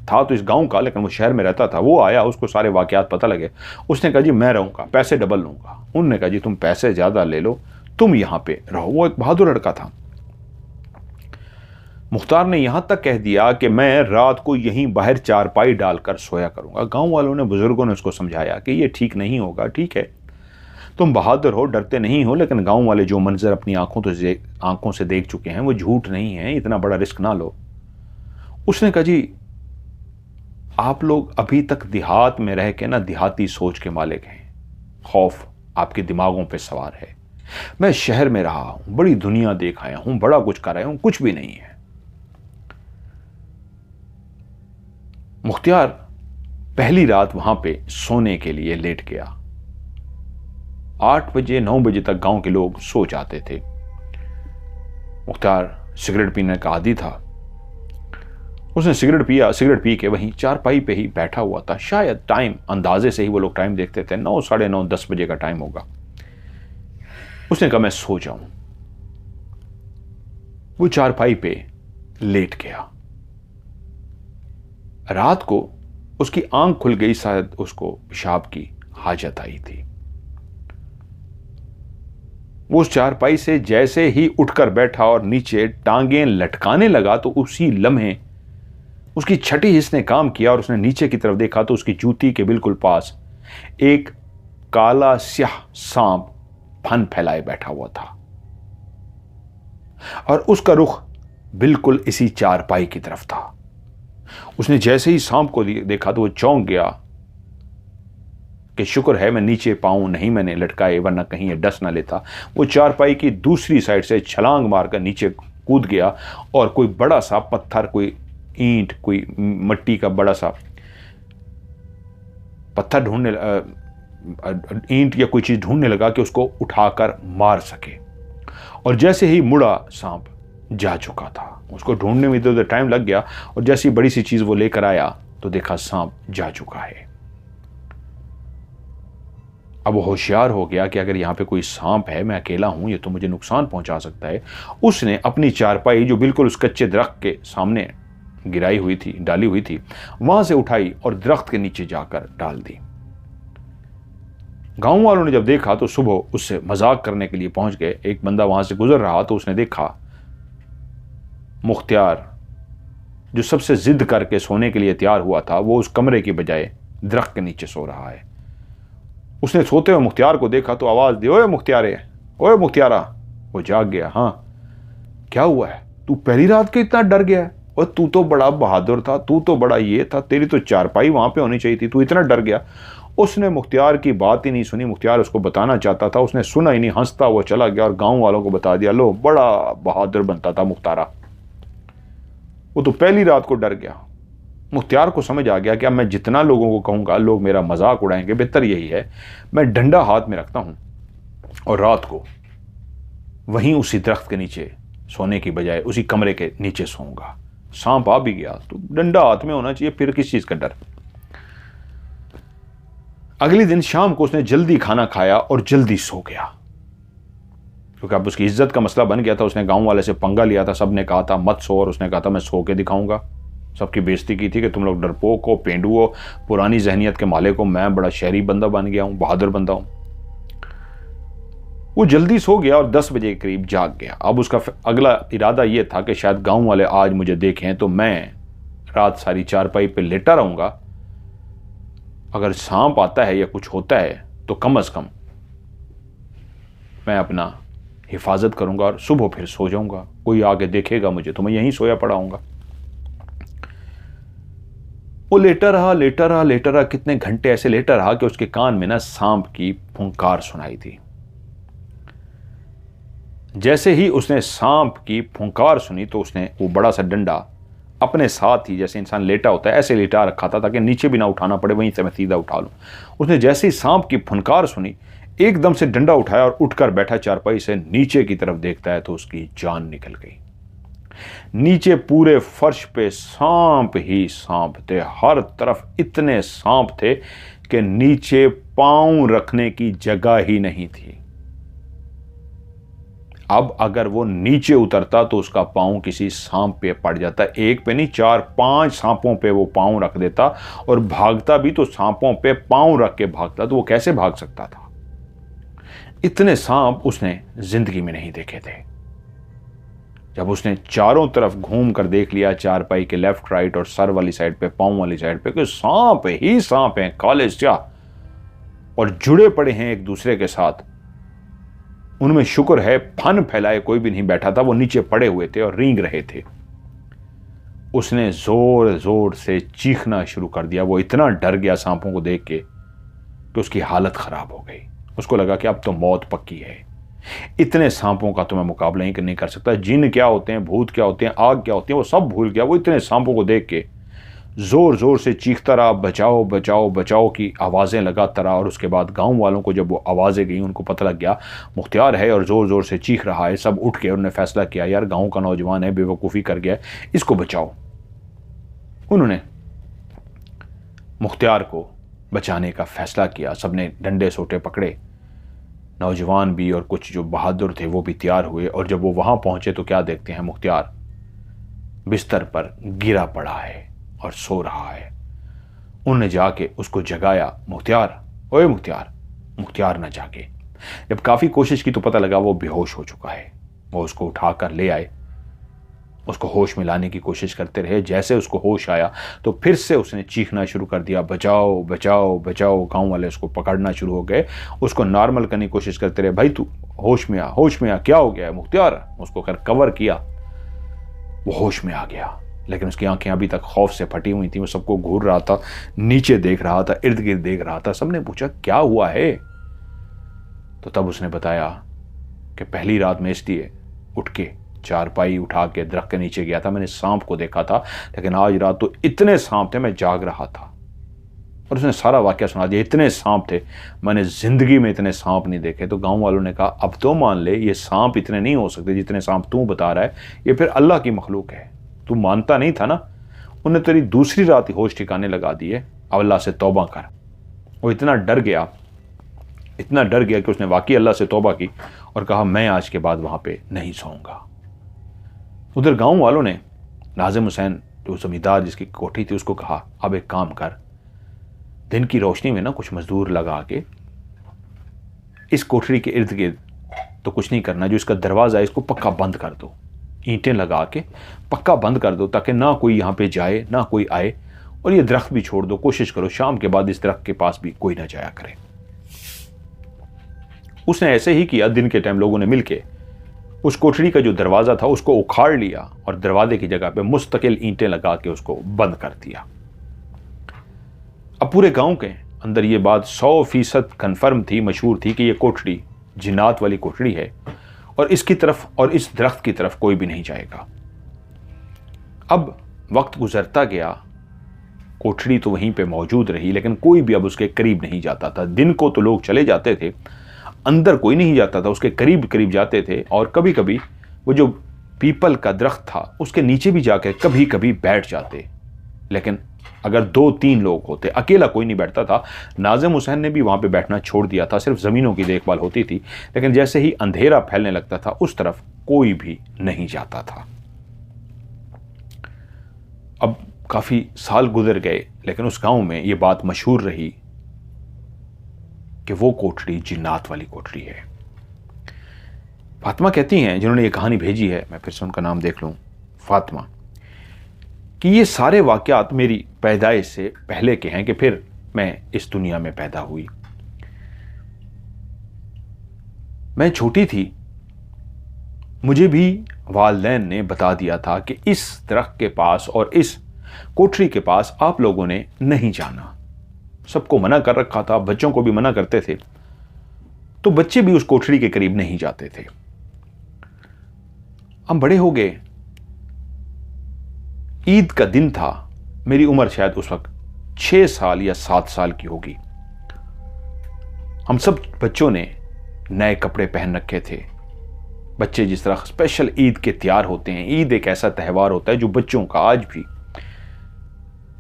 था तो इस गांव का, लेकिन वो शहर में रहता था। वो आया, उसको सारे वाकयात पता लगे। उसने कहा जी मैं रहूंगा, पैसे डबल लूंगा। उन्होंने कहा जी तुम पैसे ज्यादा ले लो, तुम यहां पे रहो। वो एक बहादुर लड़का था। मुख्तार ने यहां तक कह दिया कि मैं रात को यहीं बाहर चारपाई डालकर सोया करूंगा। गांव वालों ने, बुजुर्गों ने उसको समझाया कि ये ठीक नहीं होगा। ठीक है तुम बहादुर हो, डरते नहीं हो, लेकिन गांव वाले जो मंजर अपनी आंखों से देख चुके हैं वो झूठ नहीं है, इतना बड़ा रिस्क ना लो। उसने कहा जी आप लोग अभी तक देहात में रह के ना देहाती सोच के मालिक हैं, खौफ आपके दिमागों पे सवार है। मैं शहर में रहा हूं, बड़ी दुनिया देख आया हूं, बड़ा कुछ कर आया हूं, कुछ भी नहीं है। मुख्तियार पहली रात वहां पे सोने के लिए लेट गया। 8 बजे 9 बजे तक गांव के लोग सो जाते थे। मुख्तार सिगरेट पीने का आदी था। उसने सिगरेट पिया, सिगरेट पी के वहीं चारपाई पे ही बैठा हुआ था। शायद टाइम, अंदाजे से ही वो लोग टाइम देखते थे, 9, साढ़े 9, 10 बजे का टाइम होगा। उसने कहा मैं सो जाऊं। वो चारपाई पे लेट गया। रात को उसकी आंख खुल गई, शायद उसको पेशाब की हाजत आई थी। वो उस चारपाई से जैसे ही उठकर बैठा और नीचे टांगें लटकाने लगा तो उसी लम्हे उसकी छठी हिस्स ने काम किया और उसने नीचे की तरफ देखा तो उसकी जूती के बिल्कुल पास एक काला स्याह सांप फन फैलाए बैठा हुआ था और उसका रुख बिल्कुल इसी चारपाई की तरफ था। उसने जैसे ही सांप को देखा तो वो चौंक गया कि शुक्र है मैं नीचे पाऊं नहीं मैंने लटकाए, वरना कहीं ये डस ना लेता। वो चारपाई की दूसरी साइड से छलांग मारकर नीचे कूद गया और कोई बड़ा सा पत्थर, कोई ईंट, कोई मिट्टी का बड़ा सा पत्थर ढूंढने, ईंट या कोई चीज ढूंढने लगा कि उसको उठाकर मार सके। और जैसे ही मुड़ा सांप जा चुका था। उसको ढूंढने में इधर टाइम लग गया और जैसी बड़ी सी चीज वो लेकर आया तो देखा सांप जा चुका है। अब वो होशियार हो गया कि अगर यहां पे कोई सांप है, मैं अकेला हूं, ये तो मुझे नुकसान पहुंचा सकता है। उसने अपनी चारपाई जो बिल्कुल उस कच्चे दरख्त के सामने गिराई हुई थी, डाली हुई थी, वहां से उठाई और दरख्त के नीचे जाकर डाल दी। गांव वालों ने जब देखा तो सुबह उससे मजाक करने के लिए पहुंच गए। एक बंदा वहां से गुजर रहा तो उसने देखा मुख्तियार जो सबसे जिद करके सोने के लिए तैयार हुआ था वो उस कमरे की बजाय दरख्त के नीचे सो रहा है। उसने सोते हुए मुख्तियार को देखा तो आवाज दी, ओए मुख्तियारे, ओए मुख्तियारा। वो जाग गया। हाँ क्या हुआ है, तू पहली रात के इतना डर गया है? और तू तो बड़ा बहादुर था, तू तो बड़ा ये था, तेरी तो चारपाई वहां पे होनी चाहिए थी, तू इतना डर गया। उसने मुख्तियार की बात ही नहीं सुनी। मुख्तियार उसको बताना चाहता था, उसने सुना ही नहीं, हंसता वो चला गया और गांव वालों को बता दिया, लो बड़ा बहादुर बनता था मुख्तारा, वो तो पहली रात को डर गया। मुख्तियार को समझ आ गया कि अब मैं जितना लोगों को कहूंगा लोग मेरा मजाक उड़ाएंगे, बेहतर यही है मैं डंडा हाथ में रखता हूं और रात को वहीं उसी दरख्त के नीचे सोने की बजाय उसी कमरे के नीचे सोऊंगा। सांप आ भी गया तो डंडा हाथ में होना चाहिए, फिर किस चीज का डर। अगले दिन शाम को उसने जल्दी खाना खाया और जल्दी सो गया, क्योंकि अब उसकी इज्जत का मसला बन गया था। उसने गांव वाले से पंगा लिया था, सबने कहा था मत सो और उसने कहा था मैं सो के दिखाऊंगा। सबकी बेइज्जती की थी कि तुम लोग डरपोक हो, पेंडू हो, पुरानी जहनियत के मालिक हो, मैं बड़ा शहरी बंदा बन गया हूं, बहादुर बंदा हूं। वो जल्दी सो गया और 10 बजे के करीब जाग गया। अब उसका अगला इरादा यह था कि शायद गांव वाले आज मुझे देखें तो मैं रात सारी चारपाई पे लेटा रहूंगा, अगर सांप आता है या कुछ होता है तो कम से कम मैं अपना हिफाजत करूंगा और सुबह फिर सो जाऊंगा, कोई आके देखेगा मुझे तो मैं यहीं सोया पड़ा हूंगा। वो लेटा रहा, कितने घंटे ऐसे लेटा रहा कि उसके कान में ना सांप की फुंकार सुनाई थी। जैसे ही उसने सांप की फुंकार सुनी तो उसने वो बड़ा सा डंडा अपने साथ ही, जैसे इंसान लेटा होता है ऐसे लेटा रखा था ताकि नीचे भी ना उठाना पड़े, वहीं से मैं सीधा उठा लूँ। उसने जैसे ही सांप की फुनकार सुनी, एकदम से डंडा उठाया और उठकर बैठा, चारपाई से नीचे की तरफ देखता है तो उसकी जान निकल गई। नीचे पूरे फर्श पे सांप ही सांप थे, हर तरफ इतने सांप थे कि नीचे पांव रखने की जगह ही नहीं थी। अब अगर वो नीचे उतरता तो उसका पांव किसी सांप पे पड़ जाता, एक पे नहीं 4-5 सांपों पे वो पांव रख देता, और भागता भी तो सांपों पे पांव रख के भागता, तो वो कैसे भाग सकता था। इतने सांप उसने जिंदगी में नहीं देखे थे। जब उसने चारों तरफ घूम कर देख लिया, चारपाई के लेफ्ट राइट और सर वाली साइड पे, पांव वाली साइड पे, कि सांप ही सांप हैं, काले स्याह और जुड़े पड़े हैं एक दूसरे के साथ। उनमें शुक्र है फन फैलाए कोई भी नहीं बैठा था, वो नीचे पड़े हुए थे और रींग रहे थे। उसने जोर जोर से चीखना शुरू कर दिया। वो इतना डर गया सांपों को देख के कि उसकी हालत खराब हो गई। उसको लगा कि अब तो मौत पक्की है, इतने सांपों का तो मैं मुकाबला ही नहीं कर सकता। जिन क्या होते हैं, भूत क्या होते हैं, आग क्या होती है, वो सब भूल गया। वो इतने सांपों को देख के जोर जोर से चीखता रहा, बचाओ बचाओ बचाओ की आवाज़ें लगाता रहा। और उसके बाद गांव वालों को जब वो आवाज़ें गई, उनको पता लग गया मुख्तियार है और ज़ोर ज़ोर से चीख रहा है। सब उठ के उन्होंने फैसला किया, यार गांव का नौजवान है, बेवकूफ़ी कर गया, इसको बचाओ। उन्होंने मुख्तियार को बचाने का फैसला किया। सबने डंडे सोटे पकड़े, नौजवान भी और कुछ जो बहादुर थे वो भी तैयार हुए। और जब वो वहां पहुंचे तो क्या देखते हैं, मुख्तियार बिस्तर पर गिरा पड़ा है और सो रहा है। उन्होंने जाके उसको जगाया, मुख्तियार, ओए मुख्तियार। मुख्तियार न जागे। जब काफी कोशिश की तो पता लगा वो बेहोश हो चुका है। वो उसको उठाकर ले आए, उसको होश में लाने की कोशिश करते रहे। जैसे उसको होश आया तो फिर से उसने चीखना शुरू कर दिया, बचाओ बचाओ बचाओ। गांव वाले उसको पकड़ना शुरू हो गए, उसको नॉर्मल करने की कोशिश करते रहे। भाई तू होश में आ, होश में आ, क्या हो गया है मुख्तियार। उसको कर कवर किया, वो होश में आ गया, लेकिन उसकी आंखें अभी तक खौफ से फटी हुई थी। वो सबको घूर रहा था, नीचे देख रहा था, इर्द गिर्द देख रहा था। सबने पूछा क्या हुआ है, तो तब उसने बताया कि पहली रात में इसलिए उठ के चारपाई उठा के दरख्त के नीचे गया था, मैंने सांप को देखा था, लेकिन आज रात तो इतने सांप थे मैं जाग रहा था। और उसने सारा वाकया सुना दिया, इतने सांप थे, मैंने जिंदगी में इतने सांप नहीं देखे। तो गांव वालों ने कहा अब तो मान ले ये सांप इतने नहीं हो सकते जितने सांप तू बता रहा है, ये फिर अल्लाह की मखलूक है। तू मानता नहीं था ना, उन्हें तेरी दूसरी रात ही होश ठिकाने लगा दिए, अब अल्लाह से तौबा कर। वो इतना डर गया, इतना डर गया कि उसने वाकई अल्लाह से तौबा की और कहा मैं आज के बाद वहां पे नहीं सोऊंगा। उधर गांव वालों ने नाजिम हुसैन जो जमींदार जिसकी कोठी थी उसको कहा अब एक काम कर, दिन की रोशनी में ना कुछ मजदूर लगा के इस कोठरी के इर्द गिर्द तो कुछ नहीं करना, जो इसका दरवाज़ा है इसको पक्का बंद कर दो, ईंटें लगा के पक्का बंद कर दो ताकि ना कोई यहाँ पे जाए ना कोई आए। और ये दरख्त भी छोड़ दो, कोशिश करो शाम के बाद इस दरख्त के पास भी कोई ना जाया करे। उसने ऐसे ही किया। दिन के टाइम लोगों ने मिलके उस कोठरी का जो दरवाज़ा था उसको उखाड़ लिया और दरवाजे की जगह पे मुस्तकिल ईंटें लगा के उसको बंद कर दिया। अब पूरे गांव के अंदर ये बात 100% कन्फर्म थी, मशहूर थी कि ये कोठरी जिन्नात वाली कोठरी है और इसकी तरफ और इस दरख्त की तरफ कोई भी नहीं जाएगा। अब वक्त गुजरता गया, कोठरी तो वहीं पे मौजूद रही, लेकिन कोई भी अब उसके करीब नहीं जाता था। दिन को तो लोग चले जाते थे, अंदर कोई नहीं जाता था, उसके करीब करीब जाते थे। और कभी कभी वो जो पीपल का दरख्त था उसके नीचे भी जाकर कभी कभी बैठ जाते। लेकिन अगर 2-3 लोग होते, अकेला कोई नहीं बैठता था। नाजिम हुसैन ने भी वहां पे बैठना छोड़ दिया था, सिर्फ ज़मीनों की देखभाल होती थी। लेकिन जैसे ही अंधेरा फैलने लगता था उस तरफ कोई भी नहीं जाता था। अब काफ़ी साल गुजर गए, लेकिन उस गांव में ये बात मशहूर रही कि वो कोठरी जिन्नात वाली कोठरी है। फातिमा कहती हैं, जिन्होंने ये कहानी भेजी है, मैं फिर से उनका नाम देख लूं, फातिमा, कि ये सारे वाक़यात मेरी पैदाइश से पहले के हैं कि फिर मैं इस दुनिया में पैदा हुई। मैं छोटी थी, मुझे भी वालिदैन ने बता दिया था कि इस दरख्त के पास और इस कोठरी के पास आप लोगों ने नहीं जाना। सबको मना कर रखा था, बच्चों को भी मना करते थे, तो बच्चे भी उस कोठरी के करीब नहीं जाते थे। हम बड़े हो गए, ईद का दिन था। मेरी उम्र शायद उस वक्त 6 साल या 7 साल की होगी। हम सब बच्चों ने नए कपड़े पहन रखे थे। बच्चे जिस तरह स्पेशल ईद के तैयार होते हैं, ईद एक ऐसा त्यौहार होता है जो बच्चों का आज भी,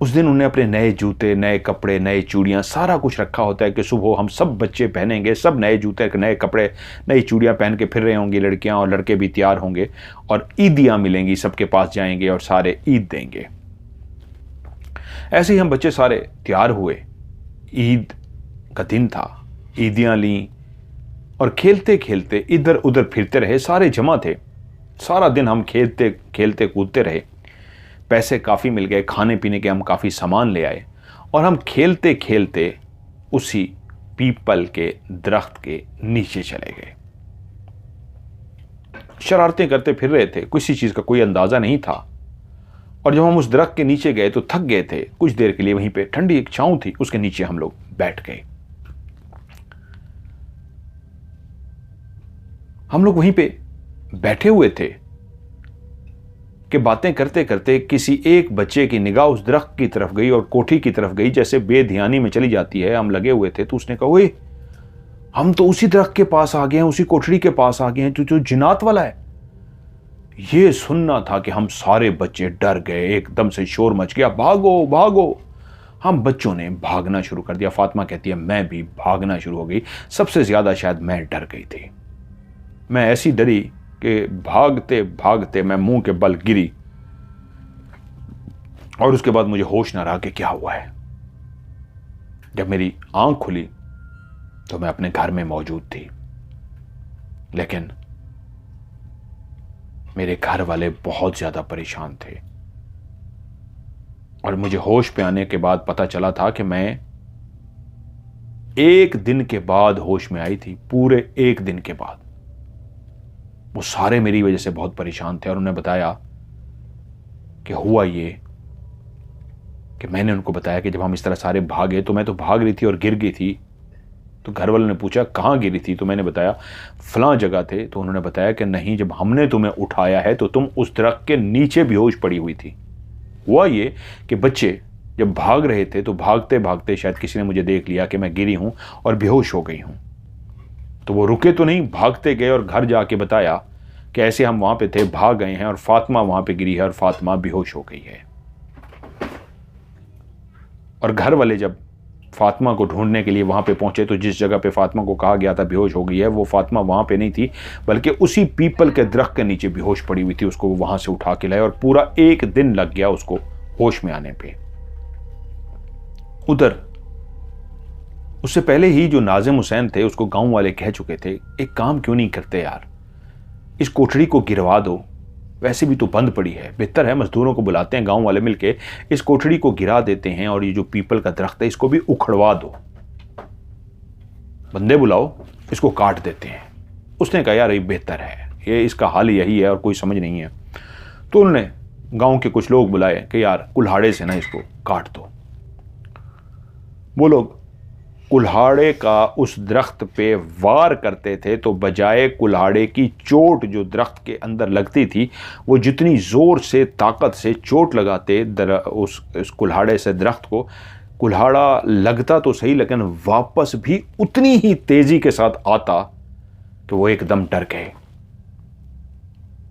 उस दिन उन्हें अपने नए जूते, नए कपड़े, नए चूड़ियाँ, सारा कुछ रखा होता है कि सुबह हम सब बच्चे पहनेंगे, सब नए जूते, नए कपड़े, नई चूड़ियाँ पहन के फिर रहे होंगे लड़कियाँ, और लड़के भी तैयार होंगे और ईदियाँ मिलेंगी, सबके पास जाएंगे और सारे ईद देंगे। ऐसे ही हम बच्चे सारे तैयार हुए। ईद का दिन था, ईदियाँ लीं और खेलते खेलते इधर उधर फिरते रहे। सारे जमा थे, सारा दिन हम खेलते खेलते कूदते रहे। पैसे काफ़ी मिल गए, खाने पीने के हम काफ़ी सामान ले आए और हम खेलते खेलते उसी पीपल के दरख्त के नीचे चले गए। शरारतें करते फिर रहे थे, किसी चीज़ का कोई अंदाज़ा नहीं था। और जब हम उस दरख्त के नीचे गए तो थक गए थे। कुछ देर के लिए वहीं पे ठंडी एक छांव थी, उसके नीचे हम लोग बैठ गए। हम लोग वहीं पे बैठे हुए थे कि बातें करते करते किसी एक बच्चे की निगाह उस दरख्त की तरफ गई और कोठी की तरफ गई, जैसे बेध्यानी में चली जाती है। हम लगे हुए थे तो उसने कहा, ओए हम तो उसी दरख्त के पास आ गए हैं, उसी कोठड़ी के पास आ गए हैं जो जिन्नात वाला है। ये सुनना था कि हम सारे बच्चे डर गए, एकदम से शोर मच गया, भागो भागो। हम बच्चों ने भागना शुरू कर दिया। फातिमा कहती है मैं भी भागना शुरू हो गई। सबसे ज्यादा शायद मैं डर गई थी। मैं ऐसी डरी कि भागते भागते मैं मुंह के बल गिरी और उसके बाद मुझे होश ना रहा कि क्या हुआ है। जब मेरी आंख खुली तो मैं अपने घर में मौजूद थी, लेकिन मेरे घर वाले बहुत ज्यादा परेशान थे। और मुझे होश पे आने के बाद पता चला था कि मैं 1 दिन के बाद होश में आई थी, पूरे 1 दिन के बाद। वो सारे मेरी वजह से बहुत परेशान थे और उन्होंने बताया कि हुआ ये कि मैंने उनको बताया कि जब हम इस तरह सारे भागे तो मैं तो भाग रही थी और गिर गई थी। तो घर वालों ने पूछा कहाँ गिरी थी, तो मैंने बताया फलां जगह थे। तो उन्होंने बताया कि नहीं, जब हमने तुम्हें उठाया है तो तुम उस दरख्त के नीचे बेहोश पड़ी हुई थी। हुआ ये कि बच्चे जब भाग रहे थे तो भागते भागते शायद किसी ने मुझे देख लिया कि मैं गिरी हूं और बेहोश हो गई हूं। तो वो रुके तो नहीं, भागते गए और घर जाके बताया कि ऐसे हम वहां पे थे, भाग गए हैं और फातिमा वहां पे गिरी है और फातिमा बेहोश हो गई है। और घर वाले जब फातिमा को ढूंढने के लिए वहां पे पहुंचे तो जिस जगह पे फातिमा को कहा गया था बेहोश हो गई है, वो फातिमा वहां पे नहीं थी, बल्कि उसी पीपल के दरख्त के नीचे बेहोश पड़ी हुई थी। उसको वहां से उठा के लाए और पूरा 1 दिन लग गया उसको होश में आने पे। उधर उससे पहले ही जो नाजिम हुसैन थे उसको गांव वाले कह चुके थे, एक काम क्यों नहीं करते यार, इस कोठड़ी को गिरवा दो, वैसे भी तो बंद पड़ी है, बेहतर है मजदूरों को बुलाते हैं, गांव वाले मिलके इस कोठड़ी को गिरा देते हैं और ये जो पीपल का दरख्त है इसको भी उखड़वा दो, बंदे बुलाओ, इसको काट देते हैं। उसने कहा यार ये बेहतर है, ये इसका हाल यही है और कोई समझ नहीं है। तो उन्होंने गांव के कुछ लोग बुलाए कि यार कुल्हाड़े से ना इसको काट दो। वो लोग कुल्हाड़े का उस दरख्त पे वार करते थे तो बजाय कुल्हाड़े की चोट जो दरख्त के अंदर लगती थी, वो जितनी ज़ोर से ताकत से चोट लगाते उस कुल्हाड़े से दरख्त को, कुल्हाड़ा लगता तो सही लेकिन वापस भी उतनी ही तेज़ी के साथ आता कि वो एकदम डर गए।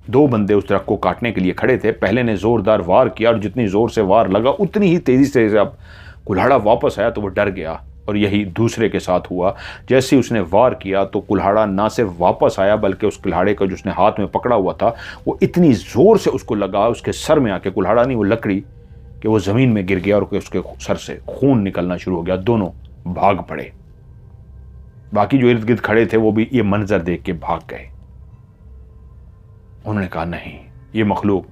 2 बंदे उस दरख्त को काटने के लिए खड़े थे। पहले ने ज़ोरदार वार किया और जितनी ज़ोर से वार लगा उतनी ही तेज़ी से जब कुल्हाड़ा वापस आया तो वो डर गया। और यही दूसरे के साथ हुआ। जैसे ही उसने वार किया तो कुल्हाड़ा ना सिर्फ वापस आया बल्कि उस कुल्हाड़े को जो उसने हाथ में पकड़ा हुआ था वो इतनी ज़ोर से उसको लगा उसके सर में आके, कुल्हाड़ा नहीं वो लकड़ी, कि वो ज़मीन में गिर गया और उसके सर से खून निकलना शुरू हो गया। दोनों भाग पड़े। बाकी जो इर्द गिर्द खड़े थे वो भी ये मंजर देख के भाग गए। उन्होंने कहा नहीं, ये मखलूक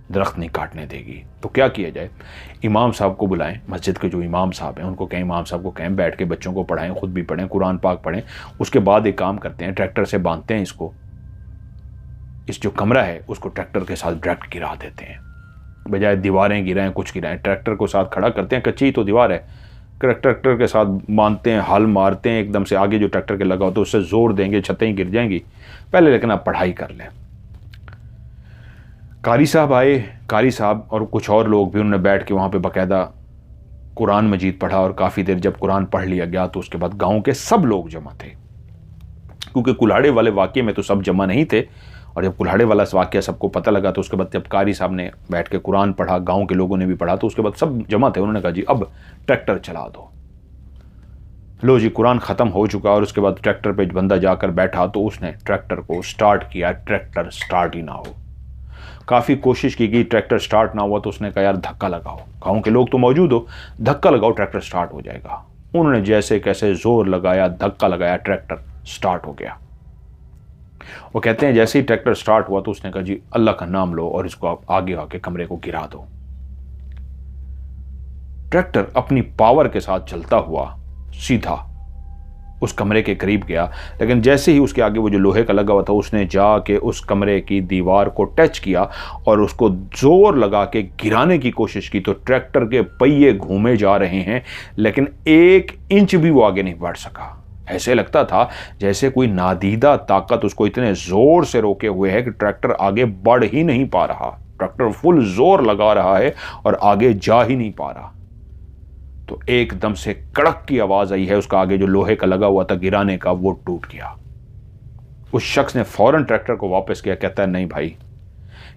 दरख्त नहीं काटने देगी। तो क्या किया जाए? इमाम साहब को बुलाएं, मस्जिद के जो इमाम साहब हैं उनको कहें, इमाम साहब को कहें बैठ के बच्चों को पढ़ाएं, खुद भी पढ़ें, कुरान पाक पढ़ें। उसके बाद एक काम करते हैं, ट्रैक्टर से बांधते हैं इसको, इस जो कमरा है उसको ट्रैक्टर के साथ डायरेक्ट गिरा देते हैं, बजाय दीवारें गिराएं कुछ गिराएं, ट्रैक्टर को साथ खड़ा करते हैं। कच्ची तो दीवार है, ट्रैक्टर के साथ बांधते हैं, हल मारते हैं, एकदम से आगे जो ट्रैक्टर के लगा हो तो उससे जोर देंगे, छतें गिर जाएंगी। पहले लेकिन आप पढ़ाई कर लें। कारी साहब आए। कारी साहब और कुछ और लोग भी, उन्होंने बैठ के वहाँ पे बाकायदा कुरान मजीद पढ़ा और काफ़ी देर जब कुरान पढ़ लिया गया तो उसके बाद गांव के सब लोग जमा थे, क्योंकि कुल्हाड़े वाले वाक़ये में तो सब जमा नहीं थे। और जब कुल्हाड़े वाला वाक़या सबको पता लगा तो उसके बाद जब कारी साहब ने बैठ के कुरान पढ़ा, गांव के लोगों ने भी पढ़ा, तो उसके बाद सब जमा थे। उन्होंने कहा जी अब ट्रैक्टर चला दो। लो जी, कुरान ख़त्म हो चुका और उसके बाद ट्रैक्टर पे बंदा जाकर बैठा तो उसने ट्रैक्टर को स्टार्ट किया। ट्रैक्टर स्टार्ट ही ना हो। काफ़ी कोशिश की गई, ट्रैक्टर स्टार्ट ना हुआ तो उसने कहा यार धक्का लगाओ, गाँव के लोग तो मौजूद हो, धक्का लगाओ ट्रैक्टर स्टार्ट हो जाएगा। उन्होंने जैसे कैसे ज़ोर लगाया, धक्का लगाया, ट्रैक्टर स्टार्ट हो गया। वो कहते हैं जैसे ही ट्रैक्टर स्टार्ट हुआ तो उसने कहा जी अल्लाह का नाम लो और इसको आप आगे आके कमरे को गिरा दो। ट्रैक्टर अपनी पावर के साथ चलता हुआ सीधा उस कमरे के करीब गया, लेकिन जैसे ही उसके आगे वो जो लोहे का लगा हुआ था उसने जाके उस कमरे की दीवार को टच किया और उसको जोर लगा के गिराने की कोशिश की, तो ट्रैक्टर के पहिए घूमे जा रहे हैं लेकिन 1 इंच भी वो आगे नहीं बढ़ सका। ऐसे लगता था जैसे कोई नादीदा ताकत उसको इतने जोर से रोके हुए है कि ट्रैक्टर आगे बढ़ ही नहीं पा रहा। ट्रैक्टर फुल जोर लगा रहा है और आगे जा ही नहीं पा रहा। तो एकदम से कड़क की आवाज आई है, उसका आगे जो लोहे का लगा हुआ था गिराने का वो टूट गया। उस शख्स ने फौरन ट्रैक्टर को वापस किया, कहता है नहीं भाई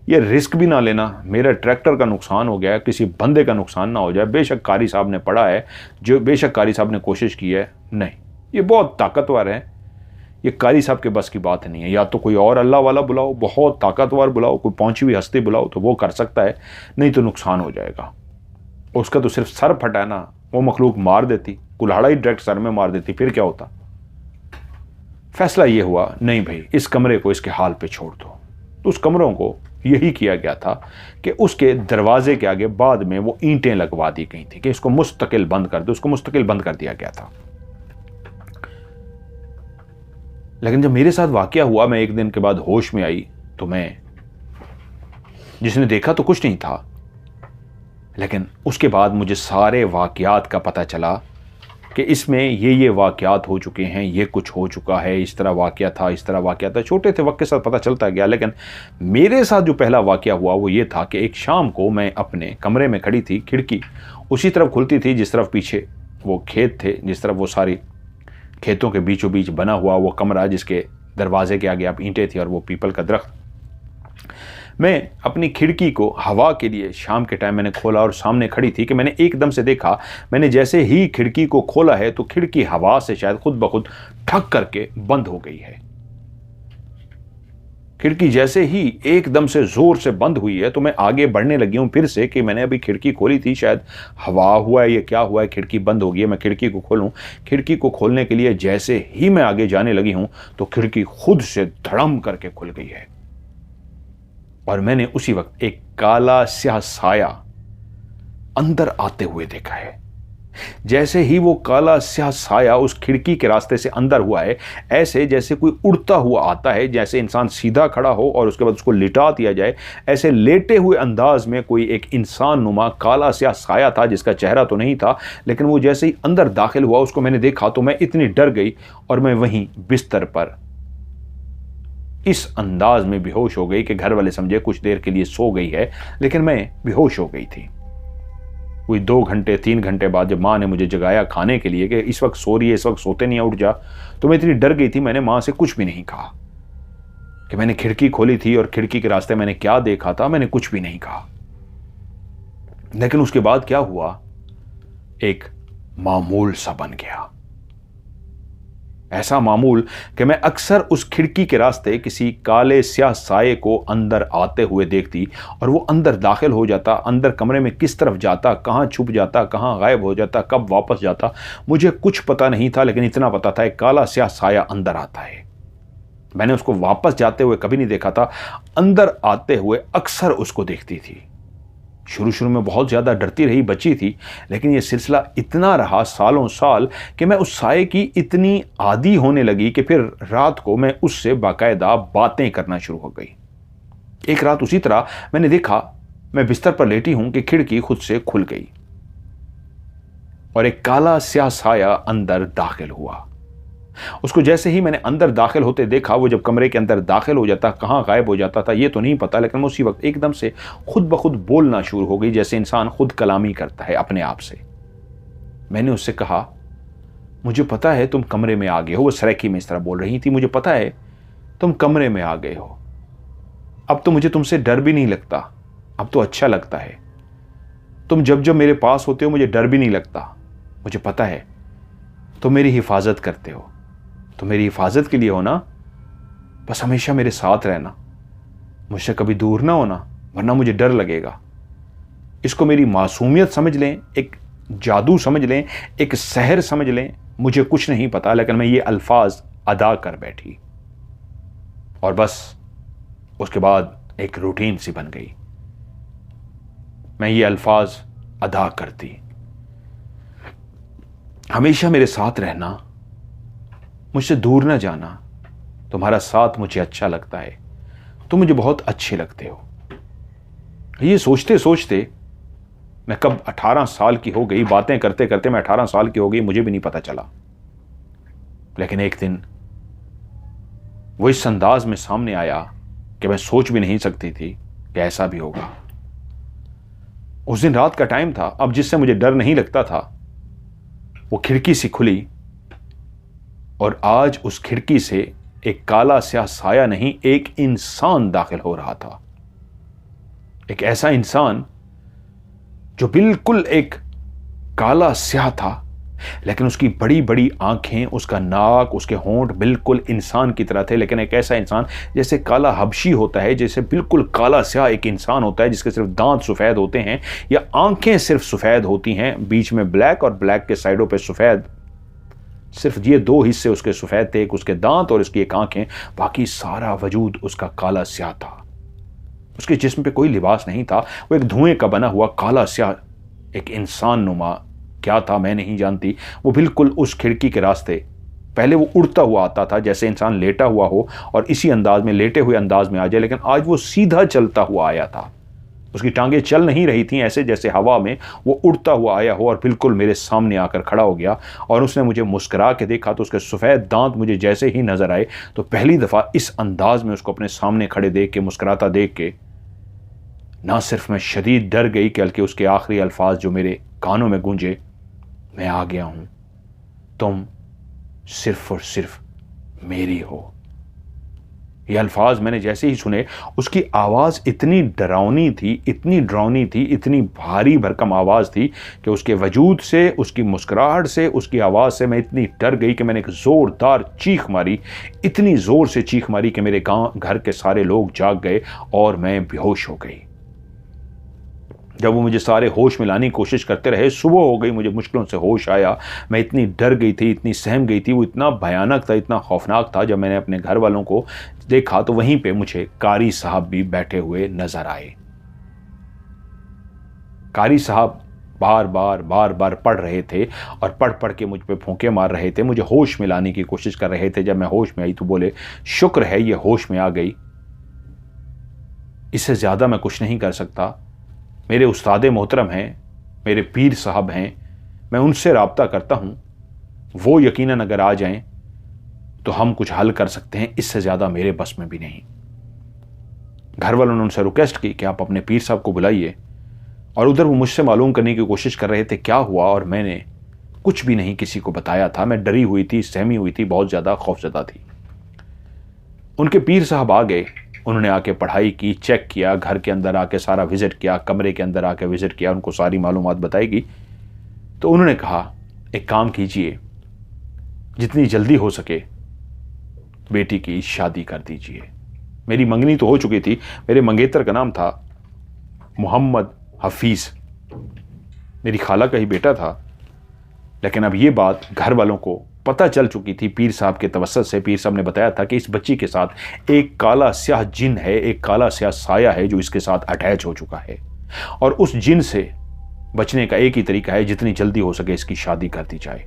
ये रिस्क भी ना लेना, मेरा ट्रैक्टर का नुकसान हो गया है, किसी बंदे का नुकसान ना हो जाए। बेशक कारी साहब ने पढ़ा है, जो बेशक कारी साहब ने कोशिश की है, नहीं ये बहुत ताकतवर है, ये कारी साहब के बस की बात नहीं है। या तो कोई और अल्लाह वाला बुलाओ, बहुत ताकतवर बुलाओ, कोई पहुंची हुई हस्ती बुलाओ तो वो कर सकता है, नहीं तो नुकसान हो जाएगा। उसका तो सिर्फ सर फटा है ना, वो मखलूक मार देती, कुल्हाड़ा ही डायरेक्ट सर में मार देती, फिर क्या होता। फैसला ये हुआ नहीं भाई इस कमरे को इसके हाल पे छोड़ दो। तो उस कमरों को यही किया गया था कि उसके दरवाजे के आगे बाद में वो ईंटें लगवा दी गई थी कि इसको मुस्तकिल बंद कर दो, उसको मुस्तकिल बंद कर दिया गया था। लेकिन जब मेरे साथ वाकया हुआ, मैं 1 दिन के बाद होश में आई तो मैं, जिसने देखा तो कुछ नहीं था, लेकिन उसके बाद मुझे सारे वाकयात का पता चला कि इसमें ये वाकयात हो चुके हैं, ये कुछ हो चुका है, इस तरह वाकया था, इस तरह वाकया था। छोटे थे वक्त के साथ पता चलता गया, लेकिन मेरे साथ जो पहला वाकया हुआ वो ये था कि एक शाम को मैं अपने कमरे में खड़ी थी, खिड़की उसी तरफ खुलती थी जिस तरफ पीछे वो खेत थे, जिस तरफ वो सारी खेतों के बीचों बीच बना हुआ वो कमरा जिसके दरवाजे के आगे आप ईंटें थी और वो पीपल का दरख्त। मैं अपनी खिड़की को हवा के लिए शाम के टाइम मैंने खोला और सामने खड़ी थी कि मैंने एकदम से देखा, मैंने जैसे ही खिड़की को खोला है तो खिड़की हवा से शायद खुद ब खुद ठक करके बंद हो गई है। खिड़की जैसे ही एकदम से जोर से बंद हुई है तो मैं आगे बढ़ने लगी हूं फिर से कि मैंने अभी खिड़की खोली थी, शायद हवा हुआ है, ये क्या हुआ है, खिड़की बंद हो गई है, मैं खिड़की को खोलूं। खिड़की को खोलने के लिए जैसे ही मैं आगे जाने लगी हूं तो खिड़की खुद से धड़म करके खुल गई है और मैंने उसी वक्त एक काला स्याह साया अंदर आते हुए देखा है। जैसे ही वो काला स्याह साया उस खिड़की के रास्ते से अंदर हुआ है, ऐसे जैसे कोई उड़ता हुआ आता है, जैसे इंसान सीधा खड़ा हो और उसके बाद उसको लिटा दिया जाए, ऐसे लेटे हुए अंदाज में कोई एक इंसान नुमा काला स्याह साया था जिसका चेहरा तो नहीं था, लेकिन वो जैसे ही अंदर दाखिल हुआ उसको मैंने देखा तो मैं इतनी डर गई और मैं वहीं बिस्तर पर इस अंदाज में बेहोश हो गई कि घर वाले समझे कुछ देर के लिए सो गई है, लेकिन मैं बेहोश हो गई थी। कोई 2 घंटे 3 घंटे बाद जब माँ ने मुझे जगाया खाने के लिए कि इस वक्त सो रही है, इस वक्त सोते नहीं है, उठ जा, तो मैं इतनी डर गई थी मैंने माँ से कुछ भी नहीं कहा। कि मैंने खिड़की खोली थी और खिड़की के रास्ते मैंने क्या देखा था, मैंने कुछ भी नहीं कहा। लेकिन उसके बाद क्या हुआ, एक मामूल सा बन गया। ऐसा मामूल कि मैं अक्सर उस खिड़की के रास्ते किसी काले स्याह साये को अंदर आते हुए देखती और वो अंदर दाखिल हो जाता, अंदर कमरे में किस तरफ जाता, कहाँ छुप जाता, कहाँ गायब हो जाता, कब वापस जाता, मुझे कुछ पता नहीं था। लेकिन इतना पता था एक काला स्याह साया अंदर आता है। मैंने उसको वापस जाते हुए कभी नहीं देखा था, अंदर आते हुए अक्सर उसको देखती थी। शुरू शुरू में बहुत ज़्यादा डरती रही, बची थी, लेकिन यह सिलसिला इतना रहा सालों साल कि मैं उस साये की इतनी आदी होने लगी कि फिर रात को मैं उससे बाकायदा बातें करना शुरू हो गई। एक रात उसी तरह मैंने देखा, मैं बिस्तर पर लेटी हूं कि खिड़की खुद से खुल गई और एक काला स्याह साया अंदर दाखिल हुआ। उसको जैसे ही मैंने अंदर दाखिल होते देखा, वो जब कमरे के अंदर दाखिल हो जाता, कहाँ गायब हो जाता था ये तो नहीं पता, लेकिन उसी वक्त एकदम से खुद ब खुद बोलना शुरू हो गई, जैसे इंसान खुद कलामी करता है अपने आप से। मैंने उससे कहा, मुझे पता है तुम कमरे में आ गए हो। वो सराइकी में इस तरह बोल रही थी, मुझे पता है तुम कमरे में आ गए हो। अब तो मुझे तुमसे डर भी नहीं लगता, अब तो अच्छा लगता है। तुम जब जब मेरे पास होते हो मुझे डर भी नहीं लगता। मुझे पता है तुम मेरी हिफाजत करते हो, तुम मेरी हिफाजत के लिए हो ना। बस हमेशा मेरे साथ रहना, मुझसे कभी दूर ना होना, वरना मुझे डर लगेगा। इसको मेरी मासूमियत समझ लें, एक जादू समझ लें, एक सहर समझ लें, मुझे कुछ नहीं पता, लेकिन मैं ये अल्फाज अदा कर बैठी। और बस उसके बाद एक रूटीन सी बन गई। मैं ये अल्फाज अदा करती, हमेशा मेरे साथ रहना, मुझसे दूर ना जाना, तुम्हारा साथ मुझे अच्छा लगता है, तुम मुझे बहुत अच्छे लगते हो। ये सोचते सोचते मैं कब 18 साल की हो गई, बातें करते करते मैं 18 साल की हो गई, मुझे भी नहीं पता चला। लेकिन एक दिन वो इस अंदाज में सामने आया कि मैं सोच भी नहीं सकती थी कि ऐसा भी होगा। उस दिन रात का टाइम था। अब जिससे मुझे डर नहीं लगता था वो खिड़की सी खुली, और आज उस खिड़की से एक काला स्याह साया नहीं, एक इंसान दाखिल हो रहा था। एक ऐसा इंसान जो बिल्कुल एक काला स्याह था, लेकिन उसकी बड़ी बड़ी आंखें, उसका नाक, उसके होंठ बिल्कुल इंसान की तरह थे। लेकिन एक ऐसा इंसान जैसे काला हबशी होता है, जैसे बिल्कुल काला स्याह एक इंसान होता है जिसके सिर्फ दांत सफ़ेद होते हैं या आंखें सिर्फ सफ़ेद होती हैं, बीच में ब्लैक और ब्लैक के साइडों पे सफ़ेद। सिर्फ ये दो हिस्से उसके सफ़ेद थे, एक उसके दांत और उसकी एक आंखें, बाकी सारा वजूद उसका काला स्याह था। उसके जिस्म पे कोई लिबास नहीं था, वो एक धुएं का बना हुआ काला स्याह एक इंसान नुमा, क्या था मैं नहीं जानती। वो बिल्कुल उस खिड़की के रास्ते, पहले वो उड़ता हुआ आता था जैसे इंसान लेटा हुआ हो और इसी अंदाज में लेटे हुए अंदाज में आ जाए, लेकिन आज वो सीधा चलता हुआ आया था। उसकी टांगें चल नहीं रही थी, ऐसे जैसे हवा में वो उड़ता हुआ आया हो और बिल्कुल मेरे सामने आकर खड़ा हो गया। और उसने मुझे मुस्कुरा के देखा तो उसके सफ़ेद दांत मुझे जैसे ही नजर आए तो पहली दफ़ा इस अंदाज में उसको अपने सामने खड़े देख के, मुस्कुराता देख के, ना सिर्फ मैं शदीद डर गई बल्कि उसके आखिरी अल्फाज जो मेरे कानों में गूंजे, मैं आ गया हूं, तुम सिर्फ और सिर्फ मेरी हो। ये अल्फाज मैंने जैसे ही सुने, उसकी आवाज़ इतनी डरावनी थी, इतनी डरावनी थी, इतनी भारी भरकम आवाज़ थी कि उसके वजूद से, उसकी मुस्कुराहट से, उसकी आवाज़ से मैं इतनी डर गई कि मैंने एक ज़ोरदार चीख मारी, इतनी ज़ोर से चीख मारी कि मेरे घर के सारे लोग जाग गए और मैं बेहोश हो गई। जब वो मुझे सारे होश में लाने की कोशिश करते रहे, सुबह हो गई, मुझे मुश्किलों से होश आया। मैं इतनी डर गई थी, इतनी सहम गई थी, वो इतना भयानक था, इतना खौफनाक था। जब मैंने अपने घर वालों को देखा तो वहीं पे मुझे कारी साहब भी बैठे हुए नजर आए। कारी साहब बार बार पढ़ रहे थे और पढ़ पढ़ के मुझ पे फूंके मार रहे थे, मुझे होश में लाने की कोशिश कर रहे थे। जब मैं होश में आई तो बोले, शुक्र है ये होश में आ गई, इससे ज़्यादा मैं कुछ नहीं कर सकता। मेरे उस्ताद मोहतरम हैं, मेरे पीर साहब हैं, मैं उनसे राब्ता करता हूँ, वो यकीनन अगर आ जाएं तो हम कुछ हल कर सकते हैं, इससे ज़्यादा मेरे बस में भी नहीं। घर वालों ने उनसे रिक्वेस्ट की कि आप अपने पीर साहब को बुलाइए, और उधर वो मुझसे मालूम करने की कोशिश कर रहे थे क्या हुआ, और मैंने कुछ भी नहीं किसी को बताया था। मैं डरी हुई थी, सहमी हुई थी, बहुत ज़्यादा खौफजदा थी। उनके पीर साहब आ गए, उन्होंने आके पढ़ाई की, चेक किया, घर के अंदर आके सारा विज़िट किया, कमरे के अंदर आके विज़िट किया, उनको सारी मालूमात बताएगी। तो उन्होंने कहा, एक काम कीजिए, जितनी जल्दी हो सके बेटी की शादी कर दीजिए। मेरी मंगनी तो हो चुकी थी, मेरे मंगेतर का नाम था मोहम्मद हफीज़, मेरी खाला का ही बेटा था। लेकिन अब ये बात घर वालों को पता चल चुकी थी पीर साहब के तवस्सुत से। पीर साहब ने बताया था कि इस बच्ची के साथ एक काला स्याह जिन है, एक काला स्याह साया है जो इसके साथ अटैच हो चुका है, और उस जिन से बचने का एक ही तरीका है, जितनी जल्दी हो सके इसकी शादी कर दी जाए,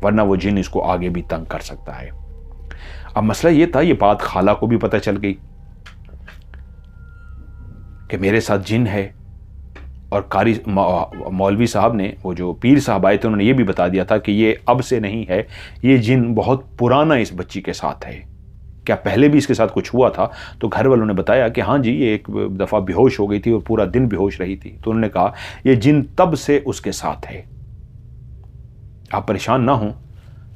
वरना वो जिन इसको आगे भी तंग कर सकता है। अब मसला ये था, ये बात खाला को भी पता चल गई कि मेरे साथ जिन है और कारी मौलवी साहब ने, वो जो पीर साहब आए थे, उन्होंने ये भी बता दिया था कि ये अब से नहीं है, ये जिन बहुत पुराना इस बच्ची के साथ है। क्या पहले भी इसके साथ कुछ हुआ था? तो घर वालों ने बताया कि हाँ जी, ये एक दफ़ा बेहोश हो गई थी और पूरा दिन बेहोश रही थी। तो उन्होंने कहा ये जिन तब से उसके साथ है, आप परेशान ना हों,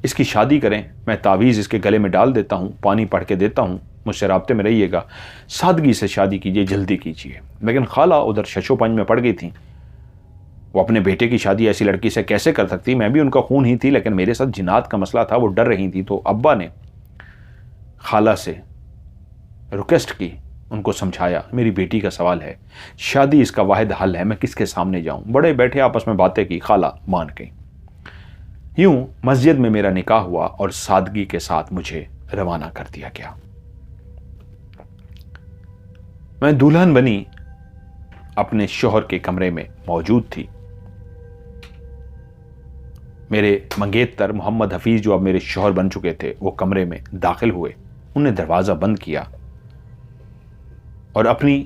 इसकी शादी करें, मैं तावीज़ इसके गले में डाल देता हूँ, पानी पढ़ के देता हूँ, मुझसे राब्ते में रहिएगा, सादगी से शादी कीजिए, जल्दी कीजिए। लेकिन खाला उधर शशोपंज में पड़ गई थी। वो अपने बेटे की शादी ऐसी लड़की से कैसे कर सकती? मैं भी उनका खून ही थी, लेकिन मेरे साथ जिनात का मसला था, वो डर रही थी। तो अब्बा ने खाला से रिक्वेस्ट की, उनको समझाया, मेरी बेटी का सवाल है, शादी इसका वाहिद हल है, मैं किसके सामने जाऊं? बड़े बैठे आपस में बातें की, खाला मान गई। यूं मस्जिद में मेरा निकाह हुआ और सादगी के साथ मुझे रवाना कर दिया गया। मैं दुल्हन बनी अपने शौहर के कमरे में मौजूद थी। मेरे मंगेतर मोहम्मद हफीज, जो अब मेरे शौहर बन चुके थे, वो कमरे में दाखिल हुए। उन्होंने दरवाज़ा बंद किया और अपनी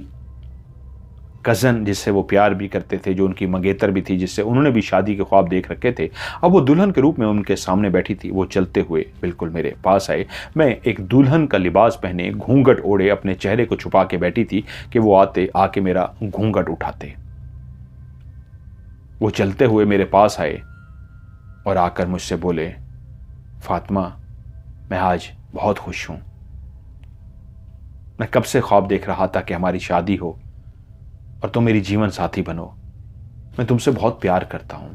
कज़न, जिससे वो प्यार भी करते थे, जो उनकी मंगेतर भी थी, जिससे उन्होंने भी शादी के ख्वाब देख रखे थे, अब वो दुल्हन के रूप में उनके सामने बैठी थी। वो चलते हुए बिल्कुल मेरे पास आए। मैं एक दुल्हन का लिबास पहने, घूंघट ओढ़े, अपने चेहरे को छुपा के बैठी थी कि वो आके मेरा घूंघट उठाते। वो चलते हुए मेरे पास आए और आकर मुझसे बोले, फातिमा, मैं आज बहुत खुश हूं। मैं कब से ख्वाब देख रहा था कि हमारी शादी हो और तुम मेरी जीवन साथी बनो। मैं तुमसे बहुत प्यार करता हूं।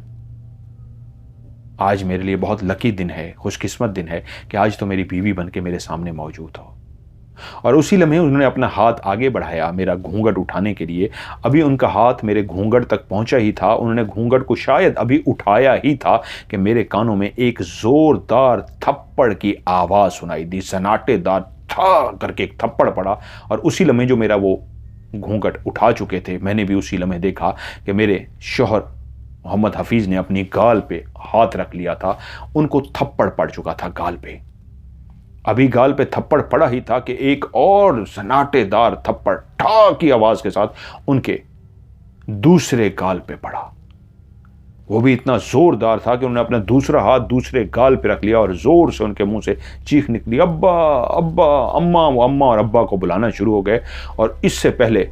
आज मेरे लिए बहुत लकी दिन है, खुशकिस्मत दिन है कि आज तो मेरी बीवी बन के मेरे सामने मौजूद हो। और उसी लम्हे उन्होंने अपना हाथ आगे बढ़ाया मेरा घूंघट उठाने के लिए। अभी उनका हाथ मेरे घूंघट तक पहुंचा ही था, उन्होंने घूंघट को शायद अभी उठाया ही था कि मेरे कानों में एक जोरदार थप्पड़ की आवाज सुनाई दी। सन्नाटेदार था करके एक थप्पड़ पड़ा और उसी लम्हे जो मेरा वो घूंघट उठा चुके थे, मैंने भी उसी लम्हे देखा कि मेरे शौहर मोहम्मद हफीज ने अपनी गाल पे हाथ रख लिया था। उनको थप्पड़ पड़ चुका था गाल पे। अभी गाल पे थप्पड़ पड़ा ही था कि एक और सन्नाटेदार थप्पड़ ठा की आवाज के साथ उनके दूसरे गाल पे पड़ा। वो भी इतना जोरदार था कि उन्होंने अपना दूसरा हाथ दूसरे गाल पे रख लिया और जोर से उनके मुंह से चीख निकली, अब्बा अब्बा, अम्मा। वो अम्मा और अब्बा को बुलाना शुरू हो गए। और इससे पहले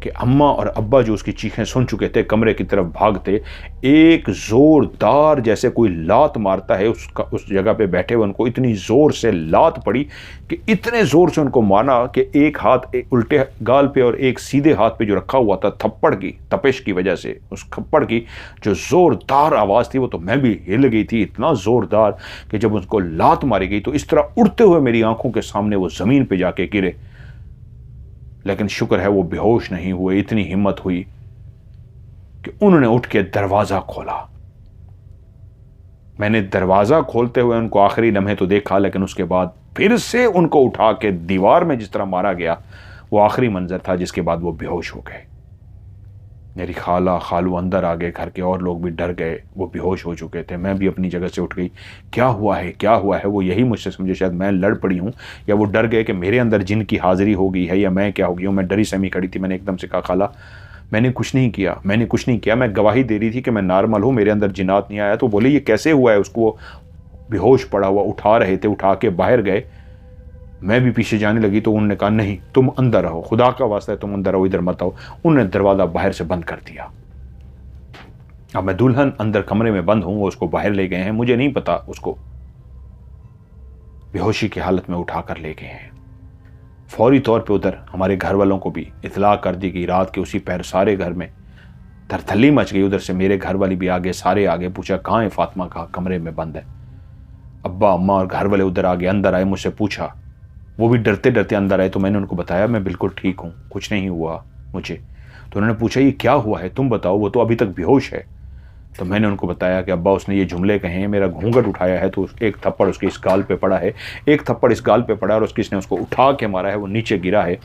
कि अम्मा और अब्बा जो उसकी चीखें सुन चुके थे, कमरे की तरफ भागते, एक जोरदार, जैसे कोई लात मारता है, उस जगह पे बैठे हुए उनको इतनी जोर से लात पड़ी कि इतने जोर से उनको मारा कि एक हाथ उल्टे गाल पे और एक सीधे हाथ पे जो रखा हुआ था, थप्पड़ की तपिश की वजह से उस थप्पड़ की जो जोरदार आवाज़ थी वो तो मैं भी हिल गई थी, इतना जोरदार कि जब उसको लात मारी गई तो इस तरह उड़ते हुए मेरी आंखों के सामने वो ज़मीन पर जाके गिरे। लेकिन शुक्र है वो बेहोश नहीं हुए। इतनी हिम्मत हुई कि उन्होंने उठ के दरवाजा खोला। मैंने दरवाजा खोलते हुए उनको आखिरी लम्हे तो देखा, लेकिन उसके बाद फिर से उनको उठा के दीवार में जिस तरह मारा गया, वो आखिरी मंजर था जिसके बाद वो बेहोश हो गए। मेरी खाला खालू अंदर आ गए, घर के और लोग भी डर गए, वो बेहोश हो चुके थे। मैं भी अपनी जगह से उठ गई, क्या हुआ है क्या हुआ है? वो यही मुझसे समझे शायद मैं लड़ पड़ी हूँ, या वो डर गए कि मेरे अंदर जिन की हाजिरी हो गई है, या मैं क्या हो गई हूँ। मैं डरी सहमी खड़ी थी। मैंने एकदम से कहा, खाला मैंने कुछ नहीं किया, मैंने कुछ नहीं किया, मैं गवाही दे रही थी कि मैं नॉर्मल हूँ, मेरे अंदर जिन्नात नहीं आया। तो बोले ये कैसे हुआ है? उसको वो बेहोश पड़ा हुआ उठा रहे थे, उठा के बाहर गए। मैं भी पीछे जाने लगी तो उन्होंने कहा, नहीं तुम अंदर रहो, खुदा का वास्ता है तुम अंदर रहो, इधर मत आओ। उन्होंने दरवाज़ा बाहर से बंद कर दिया। अब मैं दुल्हन अंदर कमरे में बंद हूं, वो उसको बाहर ले गए हैं, मुझे नहीं पता, उसको बेहोशी की हालत में उठा कर ले गए हैं। फौरी तौर पे उधर हमारे घर वालों को भी इतला कर दी गई। रात के उसी पहर सारे घर में तरथल्ली मच गई। उधर से मेरे घर वाली भी आगे, सारे आगे। पूछा, कहाँ है फातिमा? कहा कमरे में बंद है। अब्बा अम्मा और घर वाले उधर आगे अंदर आए, मुझसे पूछा, वो भी डरते डरते अंदर आए। तो मैंने उनको बताया मैं बिल्कुल ठीक हूँ, कुछ नहीं हुआ मुझे। तो उन्होंने पूछा, ये क्या हुआ है तुम बताओ, वो तो अभी तक बेहोश है। तो मैंने उनको बताया कि अब्बा उसने ये जुमले कहे हैं, मेरा घूंघट उठाया है तो एक थप्पड़ उसके इस गाल पे पड़ा है, एक थप्पड़ इस गाल पे पड़ा और किसने उसको उठा के मारा है, वो नीचे गिरा है।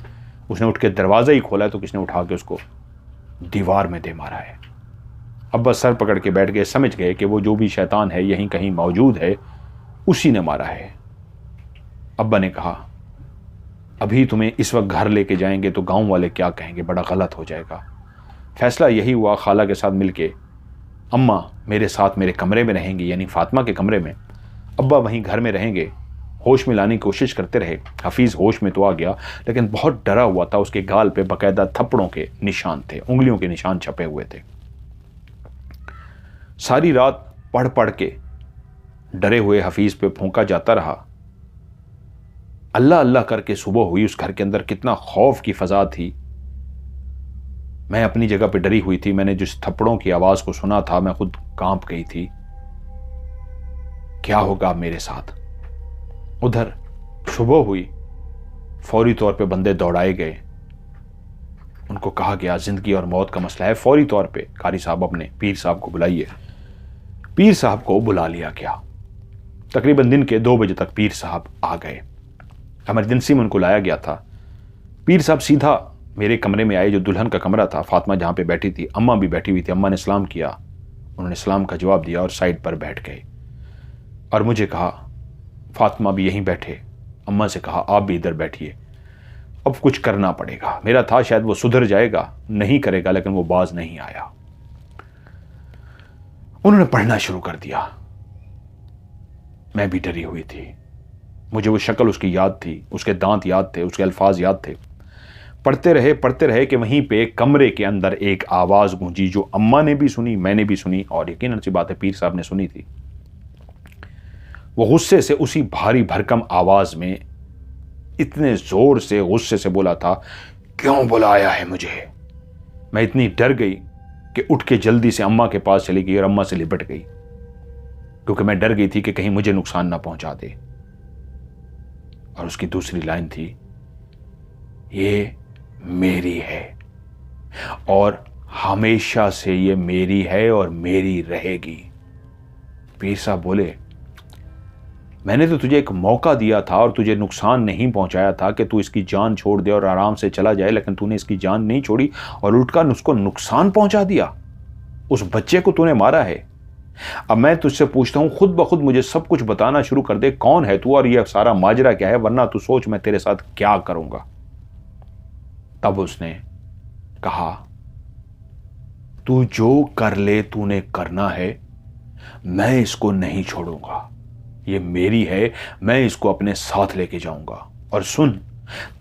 उसने उठ के दरवाज़ा ही खोला है तो किसने उठा के उसको दीवार में दे मारा है। अब्बा सर पकड़ के बैठ गए, समझ गए कि वो जो भी शैतान है यहीं कहीं मौजूद है, उसी ने मारा है। अब्बा ने कहा, अभी तुम्हें इस वक्त घर लेके जाएंगे तो गाँव वाले क्या कहेंगे, बड़ा गलत हो जाएगा। फैसला यही हुआ, खाला के साथ मिलके अम्मा मेरे साथ मेरे कमरे में रहेंगी, यानी फातिमा के कमरे में, अब्बा वहीं घर में रहेंगे। होश में लाने की कोशिश करते रहे। हफीज़ होश में तो आ गया, लेकिन बहुत डरा हुआ था। उसके गाल पे बाकायदा थप्पड़ों के निशान थे, उंगलियों के निशान छपे हुए थे। सारी रात पढ़ पढ़ के डरे हुए हफीज़ पे फूंका जाता रहा। अल्लाह अल्लाह करके सुबह हुई। उस घर के अंदर कितना खौफ की फजा थी। मैं अपनी जगह पे डरी हुई थी। मैंने जिस थप्पड़ों की आवाज को सुना था, मैं खुद कांप गई थी। क्या होगा मेरे साथ? उधर सुबह हुई, फौरी तौर पे बंदे दौड़ाए गए। उनको कहा गया जिंदगी और मौत का मसला है, फौरी तौर पे कारी साहब अपने पीर साहब को बुलाइए। पीर साहब को बुला लिया गया। तकरीबन दिन के 2 बजे तक पीर साहब आ गए। इमरजेंसी में उनको लाया गया था। पीर साहब सीधा मेरे कमरे में आए, जो दुल्हन का कमरा था। फातिमा जहां पे बैठी थी, अम्मा भी बैठी हुई थी। अम्मा ने सलाम किया, उन्होंने सलाम का जवाब दिया और साइड पर बैठ गए और मुझे कहा फातिमा भी यहीं बैठे। अम्मा से कहा आप भी इधर बैठिए, अब कुछ करना पड़ेगा। मेरा था शायद वो सुधर जाएगा, नहीं करेगा, लेकिन वो बाज नहीं आया। उन्होंने पढ़ना शुरू कर दिया। मैं भी डरी हुई थी। मुझे वो शक्ल उसकी याद थी, उसके दांत याद थे, उसके अल्फाज याद थे। पढ़ते रहे कि वहीं पे कमरे के अंदर एक आवाज गूंजी, जो अम्मा ने भी सुनी, मैंने भी सुनी और यकीनन सी बात है पीर साहब ने सुनी थी। वो गुस्से से उसी भारी भरकम आवाज में इतने जोर से गुस्से से बोला था, क्यों बुलाया है मुझे? मैं इतनी डर गई कि उठ के जल्दी से अम्मा के पास चली गई और अम्मा से लिपट गई, क्योंकि मैं डर गई थी कि कहीं मुझे नुकसान ना पहुंचा दे। और उसकी दूसरी लाइन थी, ये मेरी है और हमेशा से ये मेरी है और मेरी रहेगी। पीर साहब बोले, मैंने तो तुझे एक मौका दिया था और तुझे नुकसान नहीं पहुंचाया था कि तू इसकी जान छोड़ दे और आराम से चला जाए, लेकिन तूने इसकी जान नहीं छोड़ी और उल्टा उसको नुकसान पहुंचा दिया। उस बच्चे को तूने मारा है। अब मैं तुझसे पूछता हूं, खुद ब खुद मुझे सब कुछ बताना शुरू कर दे, कौन है तू और यह सारा माजरा क्या है, वरना तू सोच मैं तेरे साथ क्या करूंगा। तब उसने कहा, तू जो कर ले तूने करना है, मैं इसको नहीं छोड़ूंगा। ये मेरी है, मैं इसको अपने साथ लेके जाऊंगा। और सुन,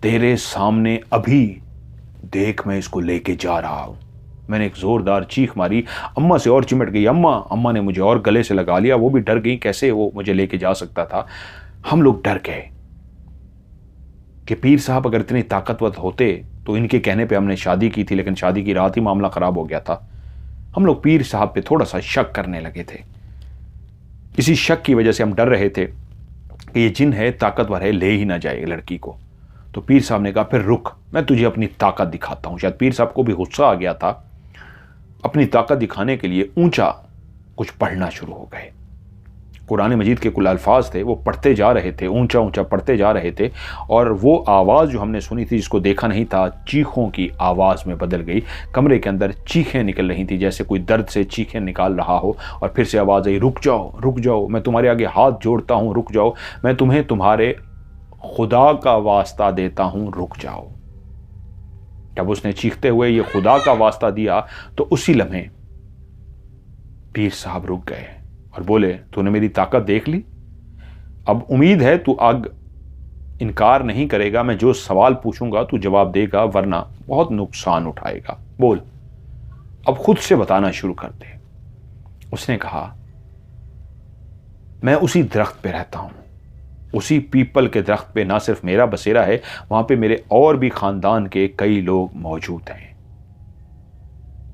तेरे सामने अभी देख, मैं इसको लेके जा रहा हूं। मैंने एक जोरदार चीख मारी, अम्मा से और चिमट गई। अम्मा ने मुझे और गले से लगा लिया। वो भी डर गई, कैसे वो मुझे लेके जा सकता था। हम लोग डर गए कि पीर साहब अगर इतने ताकतवर होते तो इनके कहने पे हमने शादी की थी, लेकिन शादी की रात ही मामला खराब हो गया था। हम लोग पीर साहब पे थोड़ा सा शक करने लगे थे। इसी शक की वजह से हम डर रहे थे कि ये जिन है, ताकतवर है, ले ही ना जाए लड़की को। तो पीर साहब ने कहा, फिर रुक, मैं तुझे अपनी ताकत दिखाता हूं। शायद पीर साहब को भी गुस्सा आ गया था। अपनी ताकत दिखाने के लिए ऊंचा कुछ पढ़ना शुरू हो गए। कुरान मजीद के कुल अल्फाज थे, वो पढ़ते जा रहे थे, ऊंचा ऊंचा पढ़ते जा रहे थे। और वो आवाज़ जो हमने सुनी थी, जिसको देखा नहीं था, चीखों की आवाज़ में बदल गई। कमरे के अंदर चीखें निकल रही थी, जैसे कोई दर्द से चीखें निकाल रहा हो। और फिर से आवाज़ आई, रुक जाओ, रुक जाओ, मैं तुम्हारे आगे हाथ जोड़ता हूँ, रुक जाओ, मैं तुम्हें तुम्हारे खुदा का वास्ता देता हूँ, रुक जाओ। जब उसने चीखते हुए ये खुदा का वास्ता दिया, तो उसी लम्हे पीर साहब रुक गए और बोले, तूने मेरी ताकत देख ली? अब उम्मीद है तू अब इनकार नहीं करेगा। मैं जो सवाल पूछूंगा तू जवाब देगा, वरना बहुत नुकसान उठाएगा। बोल, अब खुद से बताना शुरू कर दे। उसने कहा, मैं उसी दरख्त पे रहता हूं, उसी पीपल के दरख्त पे ना सिर्फ मेरा बसेरा है, वहां पे मेरे और भी खानदान के कई लोग मौजूद हैं।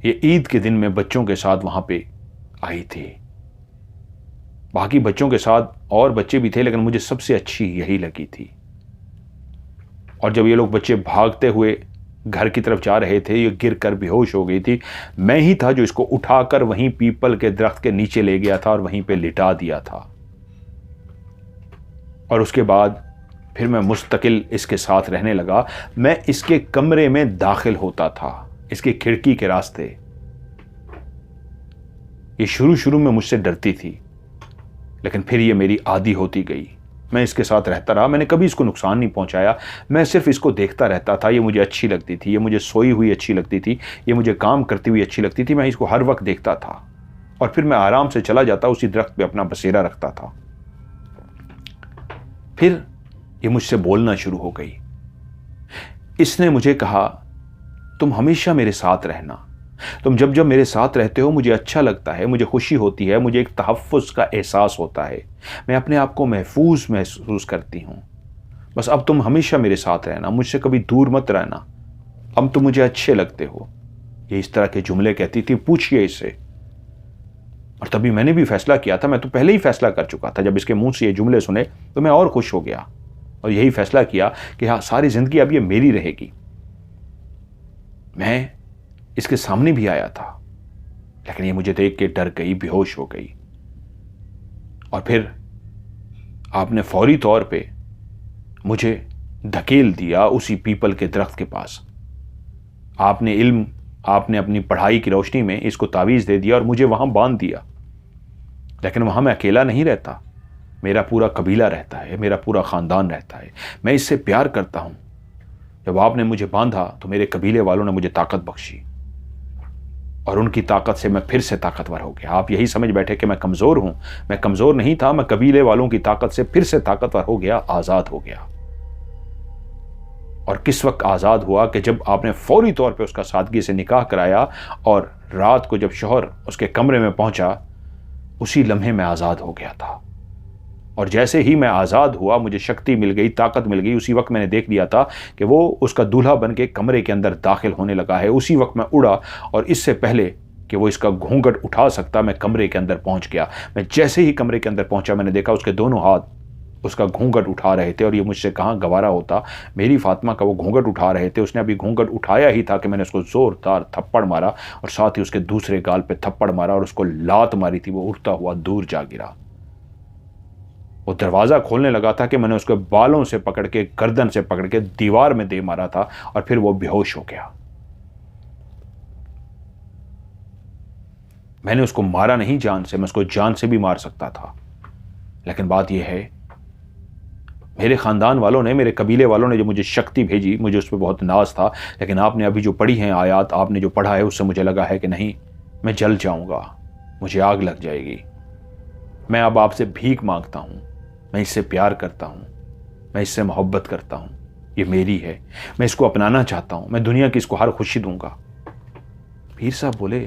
ये ईद के दिन में बच्चों के साथ वहां पे आई थी। बाकी बच्चों के साथ और बच्चे भी थे, लेकिन मुझे सबसे अच्छी यही लगी थी। और जब ये लोग बच्चे भागते हुए घर की तरफ जा रहे थे, ये गिर कर बेहोश हो गई थी, मैं ही था जो इसको उठाकर वहीं पीपल के दरख्त के नीचे ले गया था और वहीं पे लिटा दिया था। और उसके बाद फिर मैं मुस्तकिल इसके साथ रहने लगा। मैं इसके कमरे में दाखिल होता था, इसकी खिड़की के रास्ते। ये शुरू शुरू में मुझसे डरती थी, लेकिन फिर ये मेरी आदी होती गई। मैं इसके साथ रहता रहा, मैंने कभी इसको नुकसान नहीं पहुंचाया, मैं सिर्फ इसको देखता रहता था। ये मुझे अच्छी लगती थी, ये मुझे सोई हुई अच्छी लगती थी, ये मुझे काम करती हुई अच्छी लगती थी। मैं इसको हर वक्त देखता था और फिर मैं आराम से चला जाता, उसी दरख्त पे अपना बसेरा रखता था। फिर ये मुझसे बोलना शुरू हो गई। इसने मुझे कहा, तुम हमेशा मेरे साथ रहना, तुम जब जब मेरे साथ रहते हो मुझे अच्छा लगता है, मुझे खुशी होती है, मुझे एक तहफ़्फ़ुज़ का एहसास होता है, मैं अपने आप को महफूज महसूस करती हूँ। बस अब तुम हमेशा मेरे साथ रहना, मुझसे कभी दूर मत रहना, अब तुम मुझे अच्छे लगते हो। ये इस तरह के जुमले कहती थी, पूछिए इससे। और तभी मैंने भी फैसला किया था, मैं तो पहले ही फैसला कर चुका था, जब इसके मुंह से ये जुमले सुने तो मैं और खुश हो गया और यही फैसला किया कि हाँ, सारी जिंदगी अब ये मेरी रहेगी। मैं इसके सामने भी आया था, लेकिन ये मुझे देख के डर गई, बेहोश हो गई। और फिर आपने फौरी तौर पे मुझे धकेल दिया उसी पीपल के दरख्त के पास। आपने अपनी पढ़ाई की रोशनी में इसको तावीज़ दे दिया और मुझे वहां बांध दिया। लेकिन वहां मैं अकेला नहीं रहता, मेरा पूरा कबीला रहता है, मेरा पूरा ख़ानदान रहता है। मैं इससे प्यार करता हूं। जब आपने मुझे बांधा तो मेरे कबीले वालों ने मुझे ताकत बख्शी और उनकी ताकत से मैं फिर से ताकतवर हो गया। आप यही समझ बैठे कि मैं कमज़ोर हूं। मैं कमज़ोर नहीं था, मैं कबीले वालों की ताकत से फिर से ताकतवर हो गया, आज़ाद हो गया। और किस वक्त आज़ाद हुआ कि जब आपने फौरी तौर पे उसका सादगी से निकाह कराया और रात को जब शौहर उसके कमरे में पहुंचा, उसी लम्हे में आज़ाद हो गया था। और जैसे ही मैं आज़ाद हुआ, मुझे शक्ति मिल गई, ताकत मिल गई, उसी वक्त मैंने देख लिया था कि वो उसका दूल्हा बन के कमरे के अंदर दाखिल होने लगा है। उसी वक्त मैं उड़ा और इससे पहले कि वो इसका घूंघट उठा सकता, मैं कमरे के अंदर पहुंच गया। मैं जैसे ही कमरे के अंदर पहुंचा, मैंने देखा उसके दोनों हाथ उसका घूंघट उठा रहे थे और ये मुझसे कहाँ गवारा होता, मेरी फातिमा का वो घूंघट उठा रहे थे। उसने अभी घूंघट उठाया ही था कि मैंने उसको ज़ोरदार थप्पड़ मारा और साथ ही उसके दूसरे गाल पे थप्पड़ मारा और उसको लात मारी थी। वो उड़ता हुआ दूर जा गिरा। वो दरवाज़ा खोलने लगा था कि मैंने उसके बालों से पकड़ के, गर्दन से पकड़ के दीवार में दे मारा था और फिर वो बेहोश हो गया। मैंने उसको मारा नहीं जान से, मैं उसको जान से भी मार सकता था। लेकिन बात यह है, मेरे ख़ानदान वालों ने, मेरे कबीले वालों ने जो मुझे शक्ति भेजी, मुझे उस पर बहुत नाज था। लेकिन आपने अभी जो पढ़ी हैं आयात, आपने जो पढ़ा है, उससे मुझे लगा है कि नहीं, मैं जल जाऊंगा, मुझे आग लग जाएगी। मैं अब आपसे भीख मांगता हूं, मैं इससे प्यार करता हूं, मैं इससे मोहब्बत करता हूं, ये मेरी है, मैं इसको अपनाना चाहता हूं, मैं दुनिया की इसको हर खुशी दूंगा। पीर साहब बोले,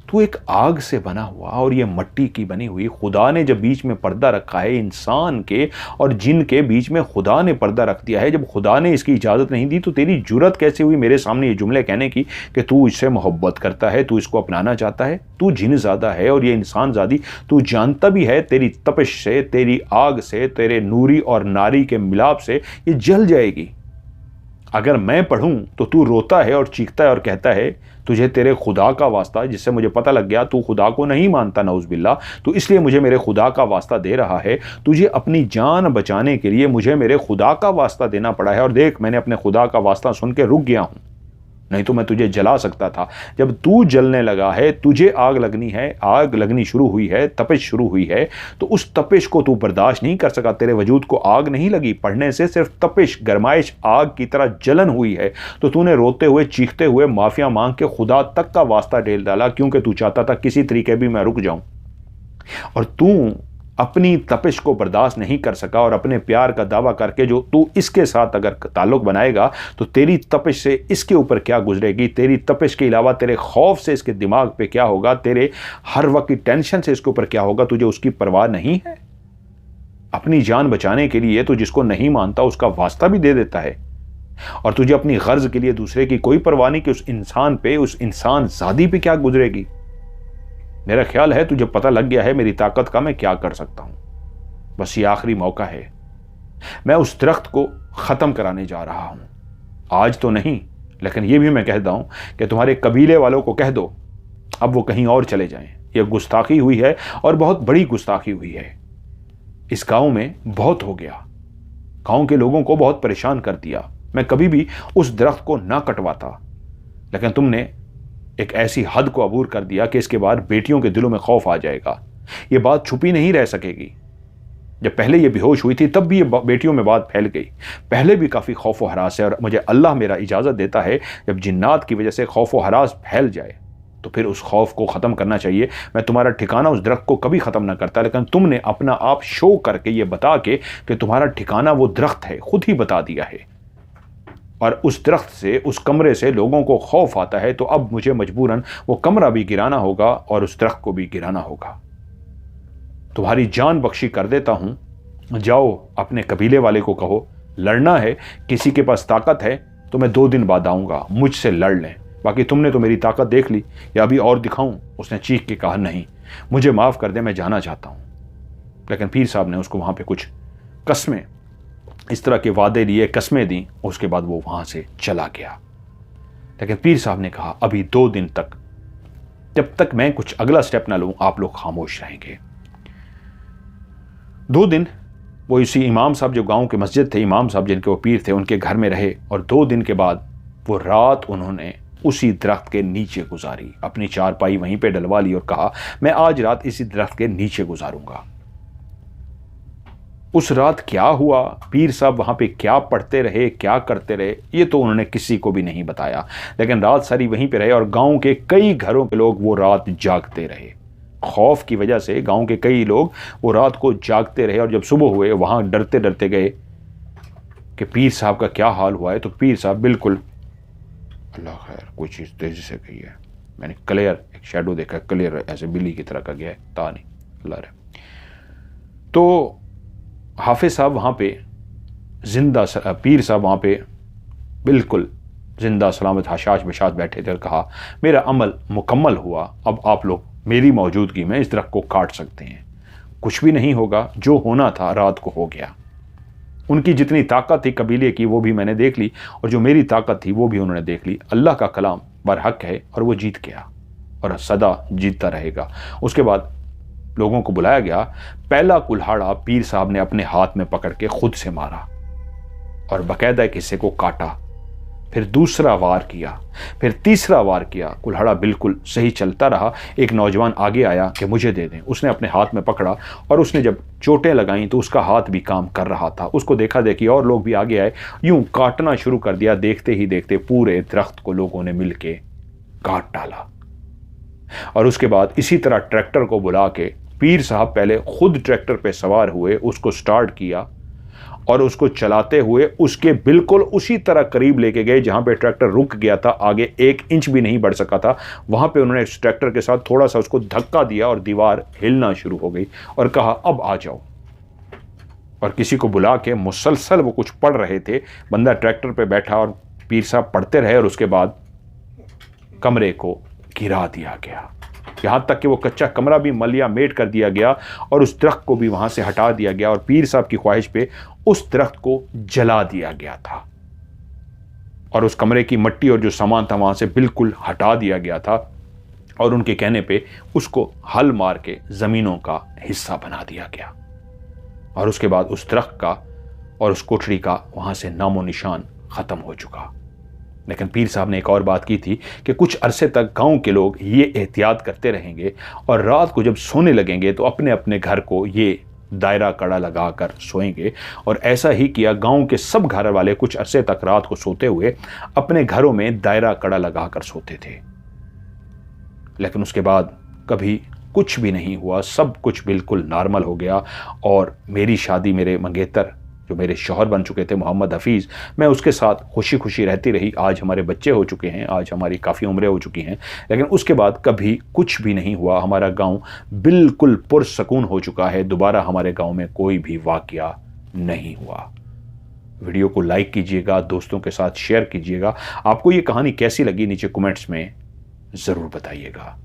तू एक आग से बना हुआ और ये मट्टी की बनी हुई, खुदा ने जब बीच में पर्दा रखा है इंसान के और जिन के बीच में खुदा ने पर्दा रख दिया है, जब खुदा ने इसकी इजाज़त नहीं दी तो तेरी जुर्रत कैसे हुई मेरे सामने ये जुमले कहने की कि तू इससे मोहब्बत करता है, तू इसको अपनाना चाहता है? तू जिन ज़्यादा है और ये इंसान ज़ादी। तू जानता भी है तेरी तपिश से, तेरी आग से, तेरे नूरी और नारी के मिलाप से ये जल जाएगी। अगर मैं पढ़ूं तो तू रोता है और चीखता है और कहता है तुझे तेरे खुदा का वास्ता, जिससे मुझे पता लग गया तू खुदा को नहीं मानता, नऊज़ बिल्लाह, तो इसलिए मुझे मेरे खुदा का वास्ता दे रहा है। तुझे अपनी जान बचाने के लिए मुझे मेरे खुदा का वास्ता देना पड़ा है और देख, मैंने अपने खुदा का वास्ता सुन के रुक गया हूं, नहीं तो मैं तुझे जला सकता था। जब तू जलने लगा है, तुझे आग लगनी है, आग लगनी शुरू हुई है, तपिश शुरू हुई है, तो उस तपिश को तू बर्दाश्त नहीं कर सका। तेरे वजूद को आग नहीं लगी, पढ़ने से सिर्फ तपिश, गरमाइश, आग की तरह जलन हुई है। तो तूने रोते हुए, चीखते हुए, माफिया मांग के खुदा तक का वास्ता ढेल डाला, क्योंकि तू चाहता था किसी तरीके भी मैं रुक जाऊं। और तू अपनी तपिश को बर्दाश्त नहीं कर सका और अपने प्यार का दावा करके जो तू इसके साथ अगर ताल्लुक बनाएगा तो तेरी तपिश से इसके ऊपर क्या गुजरेगी, तेरी तपिश के अलावा तेरे खौफ से इसके दिमाग पे क्या होगा, तेरे हर वक्त की टेंशन से इसके ऊपर क्या होगा, तुझे उसकी परवाह नहीं है। अपनी जान बचाने के लिए तो जिसको नहीं मानता उसका वास्ता भी दे देता है और तुझे अपनी गर्ज के लिए दूसरे की कोई परवाह नहीं कि उस इंसान पे, उस इंसान ज़ादी पे क्या गुजरेगी। मेरा ख्याल है तुझे पता लग गया है मेरी ताकत का, मैं क्या कर सकता हूं। बस ये आखिरी मौका है, मैं उस दरख्त को ख़त्म कराने जा रहा हूं। आज तो नहीं, लेकिन ये भी मैं कहता हूं कि तुम्हारे कबीले वालों को कह दो अब वो कहीं और चले जाएं। ये गुस्ताखी हुई है और बहुत बड़ी गुस्ताखी हुई है। इस गांव में बहुत हो गया, गांव के लोगों को बहुत परेशान कर दिया। मैं कभी भी उस दरख्त को ना कटवाता, लेकिन तुमने एक ऐसी हद को अबूर कर दिया कि इसके बाद बेटियों के दिलों में खौफ आ जाएगा। ये बात छुपी नहीं रह सकेगी। जब पहले ये बेहोश हुई थी तब भी ये बेटियों में बात फैल गई। पहले भी काफ़ी खौफ व हरास है, और मुझे अल्लाह मेरा इजाज़त देता है जब जिन्नात की वजह से खौफ व हरास फैल जाए तो फिर उस खौफ को ख़त्म करना चाहिए। मैं तुम्हारा ठिकाना उस दरख्त को कभी ख़त्म ना करता, लेकिन तुमने अपना आप शो करके ये बता के कि तुम्हारा ठिकाना वो दरख्त है खुद ही बता दिया है, और उस दरख्त से, उस कमरे से लोगों को खौफ आता है, तो अब मुझे मजबूरन वो कमरा भी गिराना होगा और उस दरख्त को भी गिराना होगा। तुम्हारी जान बख्शी कर देता हूं, जाओ अपने कबीले वाले को कहो लड़ना है, किसी के पास ताकत है तो मैं 2 दिन बाद आऊंगा, मुझसे लड़ लें, बाकी तुमने तो मेरी ताकत देख ली, या अभी और दिखाऊं? उसने चीख के कहा, नहीं, मुझे माफ़ कर दे, मैं जाना चाहता हूं। लेकिन पीर साहब ने उसको वहां पे कुछ कस्में, इस तरह के वादे लिए, कस्में दी, उसके बाद वो वहां से चला गया। लेकिन पीर साहब ने कहा, अभी 2 दिन तक, जब तक मैं कुछ अगला स्टेप ना लूं, आप लोग खामोश रहेंगे। 2 दिन वो इसी इमाम साहब, जो गांव के मस्जिद थे, इमाम साहब जिनके वो पीर थे, उनके घर में रहे, और 2 दिन के बाद वो रात उन्होंने उसी दरख्त के नीचे गुजारी। अपनी चारपाई वहीं पे डलवा ली और कहा, मैं आज रात इसी दरख्त के नीचे गुजारूंगा। उस रात क्या हुआ, पीर साहब वहां पे क्या पढ़ते रहे, क्या करते रहे, ये तो उन्होंने किसी को भी नहीं बताया। लेकिन रात सारी वहीं पे रहे, और गांव के कई घरों के लोग वो रात जागते रहे। खौफ की वजह से गांव के कई लोग वो रात को जागते रहे, और जब सुबह हुए वहां डरते डरते गए कि पीर साहब का क्या हाल हुआ है, तो पीर साहब बिल्कुल, अल्लाह खैर, कोई चीज़ तेजी से गई है, मैंने क्लियर एक शैडो देखा, क्लियर ऐसे बिल्ली की तरह का गया है, ता नहीं, अल्लाह रहे। तो हाफिज साहब वहाँ पे जिंदा, पीर साहब वहाँ पे बिल्कुल जिंदा सलामत हशाश बशाश बैठे थे, और कहा, मेरा अमल मुकम्मल हुआ, अब आप लोग मेरी मौजूदगी में इस दरख्त को काट सकते हैं, कुछ भी नहीं होगा, जो होना था रात को हो गया। उनकी जितनी ताकत थी कबीले की वो भी मैंने देख ली, और जो मेरी ताकत थी वो भी उन्होंने देख ली। अल्लाह का कलाम बरहक है और वो जीत गया और सदा जीतता रहेगा। उसके बाद लोगों को बुलाया गया। पहला कुल्हाड़ा पीर साहब ने अपने हाथ में पकड़ के खुद से मारा और बाकायदा एक हिस्से को काटा, फिर दूसरा वार किया, फिर तीसरा वार किया। कुल्हाड़ा बिल्कुल सही चलता रहा। एक नौजवान आगे आया कि मुझे दे दें, उसने अपने हाथ में पकड़ा और उसने जब चोटें लगाई तो उसका हाथ भी काम कर रहा था। उसको देखा देखी और लोग भी आगे आए, यूं काटना शुरू कर दिया। देखते ही देखते पूरे दरख्त को लोगों ने मिलके काट डाला। और उसके बाद इसी तरह ट्रैक्टर को बुला के पीर साहब पहले खुद ट्रैक्टर पे सवार हुए, उसको स्टार्ट किया और उसको चलाते हुए उसके बिल्कुल उसी तरह करीब लेके गए जहां पे ट्रैक्टर रुक गया था, आगे 1 इंच भी नहीं बढ़ सका था। वहां पे उन्होंने इस ट्रैक्टर के साथ थोड़ा सा उसको धक्का दिया और दीवार हिलना शुरू हो गई और कहा अब आ जाओ। और किसी को बुला के मुसलसल वो कुछ पढ़ रहे थे। बंदा ट्रैक्टर पे बैठा और पीर साहब पढ़ते रहे और उसके बाद कमरे को गिरा दिया गया, यहां तक कि वो कच्चा कमरा भी मलिया मेट कर दिया गया और उस दरख्त को भी वहां से हटा दिया गया और पीर साहब की ख्वाहिश पे उस दरख्त को जला दिया गया था और उस कमरे की मिट्टी और जो सामान था वहां से बिल्कुल हटा दिया गया था और उनके कहने पे उसको हल मार के जमीनों का हिस्सा बना दिया गया। और उसके बाद उस दरख्त का और उस कोठरी का वहां से नामो निशान खत्म हो चुका। लेकिन पीर साहब ने एक और बात की थी कि कुछ अरसे तक गांव के लोग ये एहतियात करते रहेंगे और रात को जब सोने लगेंगे तो अपने अपने घर को ये दायरा कड़ा लगाकर सोएंगे। और ऐसा ही किया। गांव के सब घर वाले कुछ अरसे तक रात को सोते हुए अपने घरों में दायरा कड़ा लगाकर सोते थे। लेकिन उसके बाद कभी कुछ भी नहीं हुआ, सब कुछ बिल्कुल नॉर्मल हो गया। और मेरी शादी, मेरे मंगेतर जो मेरे शौहर बन चुके थे मोहम्मद हफीज़, मैं उसके साथ खुशी खुशी रहती रही। आज हमारे बच्चे हो चुके हैं, आज हमारी काफ़ी उम्रें हो चुकी हैं, लेकिन उसके बाद कभी कुछ भी नहीं हुआ। हमारा गांव बिल्कुल पुरसकून हो चुका है। दोबारा हमारे गांव में कोई भी वाकया नहीं हुआ। वीडियो को लाइक कीजिएगा, दोस्तों के साथ शेयर कीजिएगा। आपको ये कहानी कैसी लगी नीचे कमेंट्स में ज़रूर बताइएगा।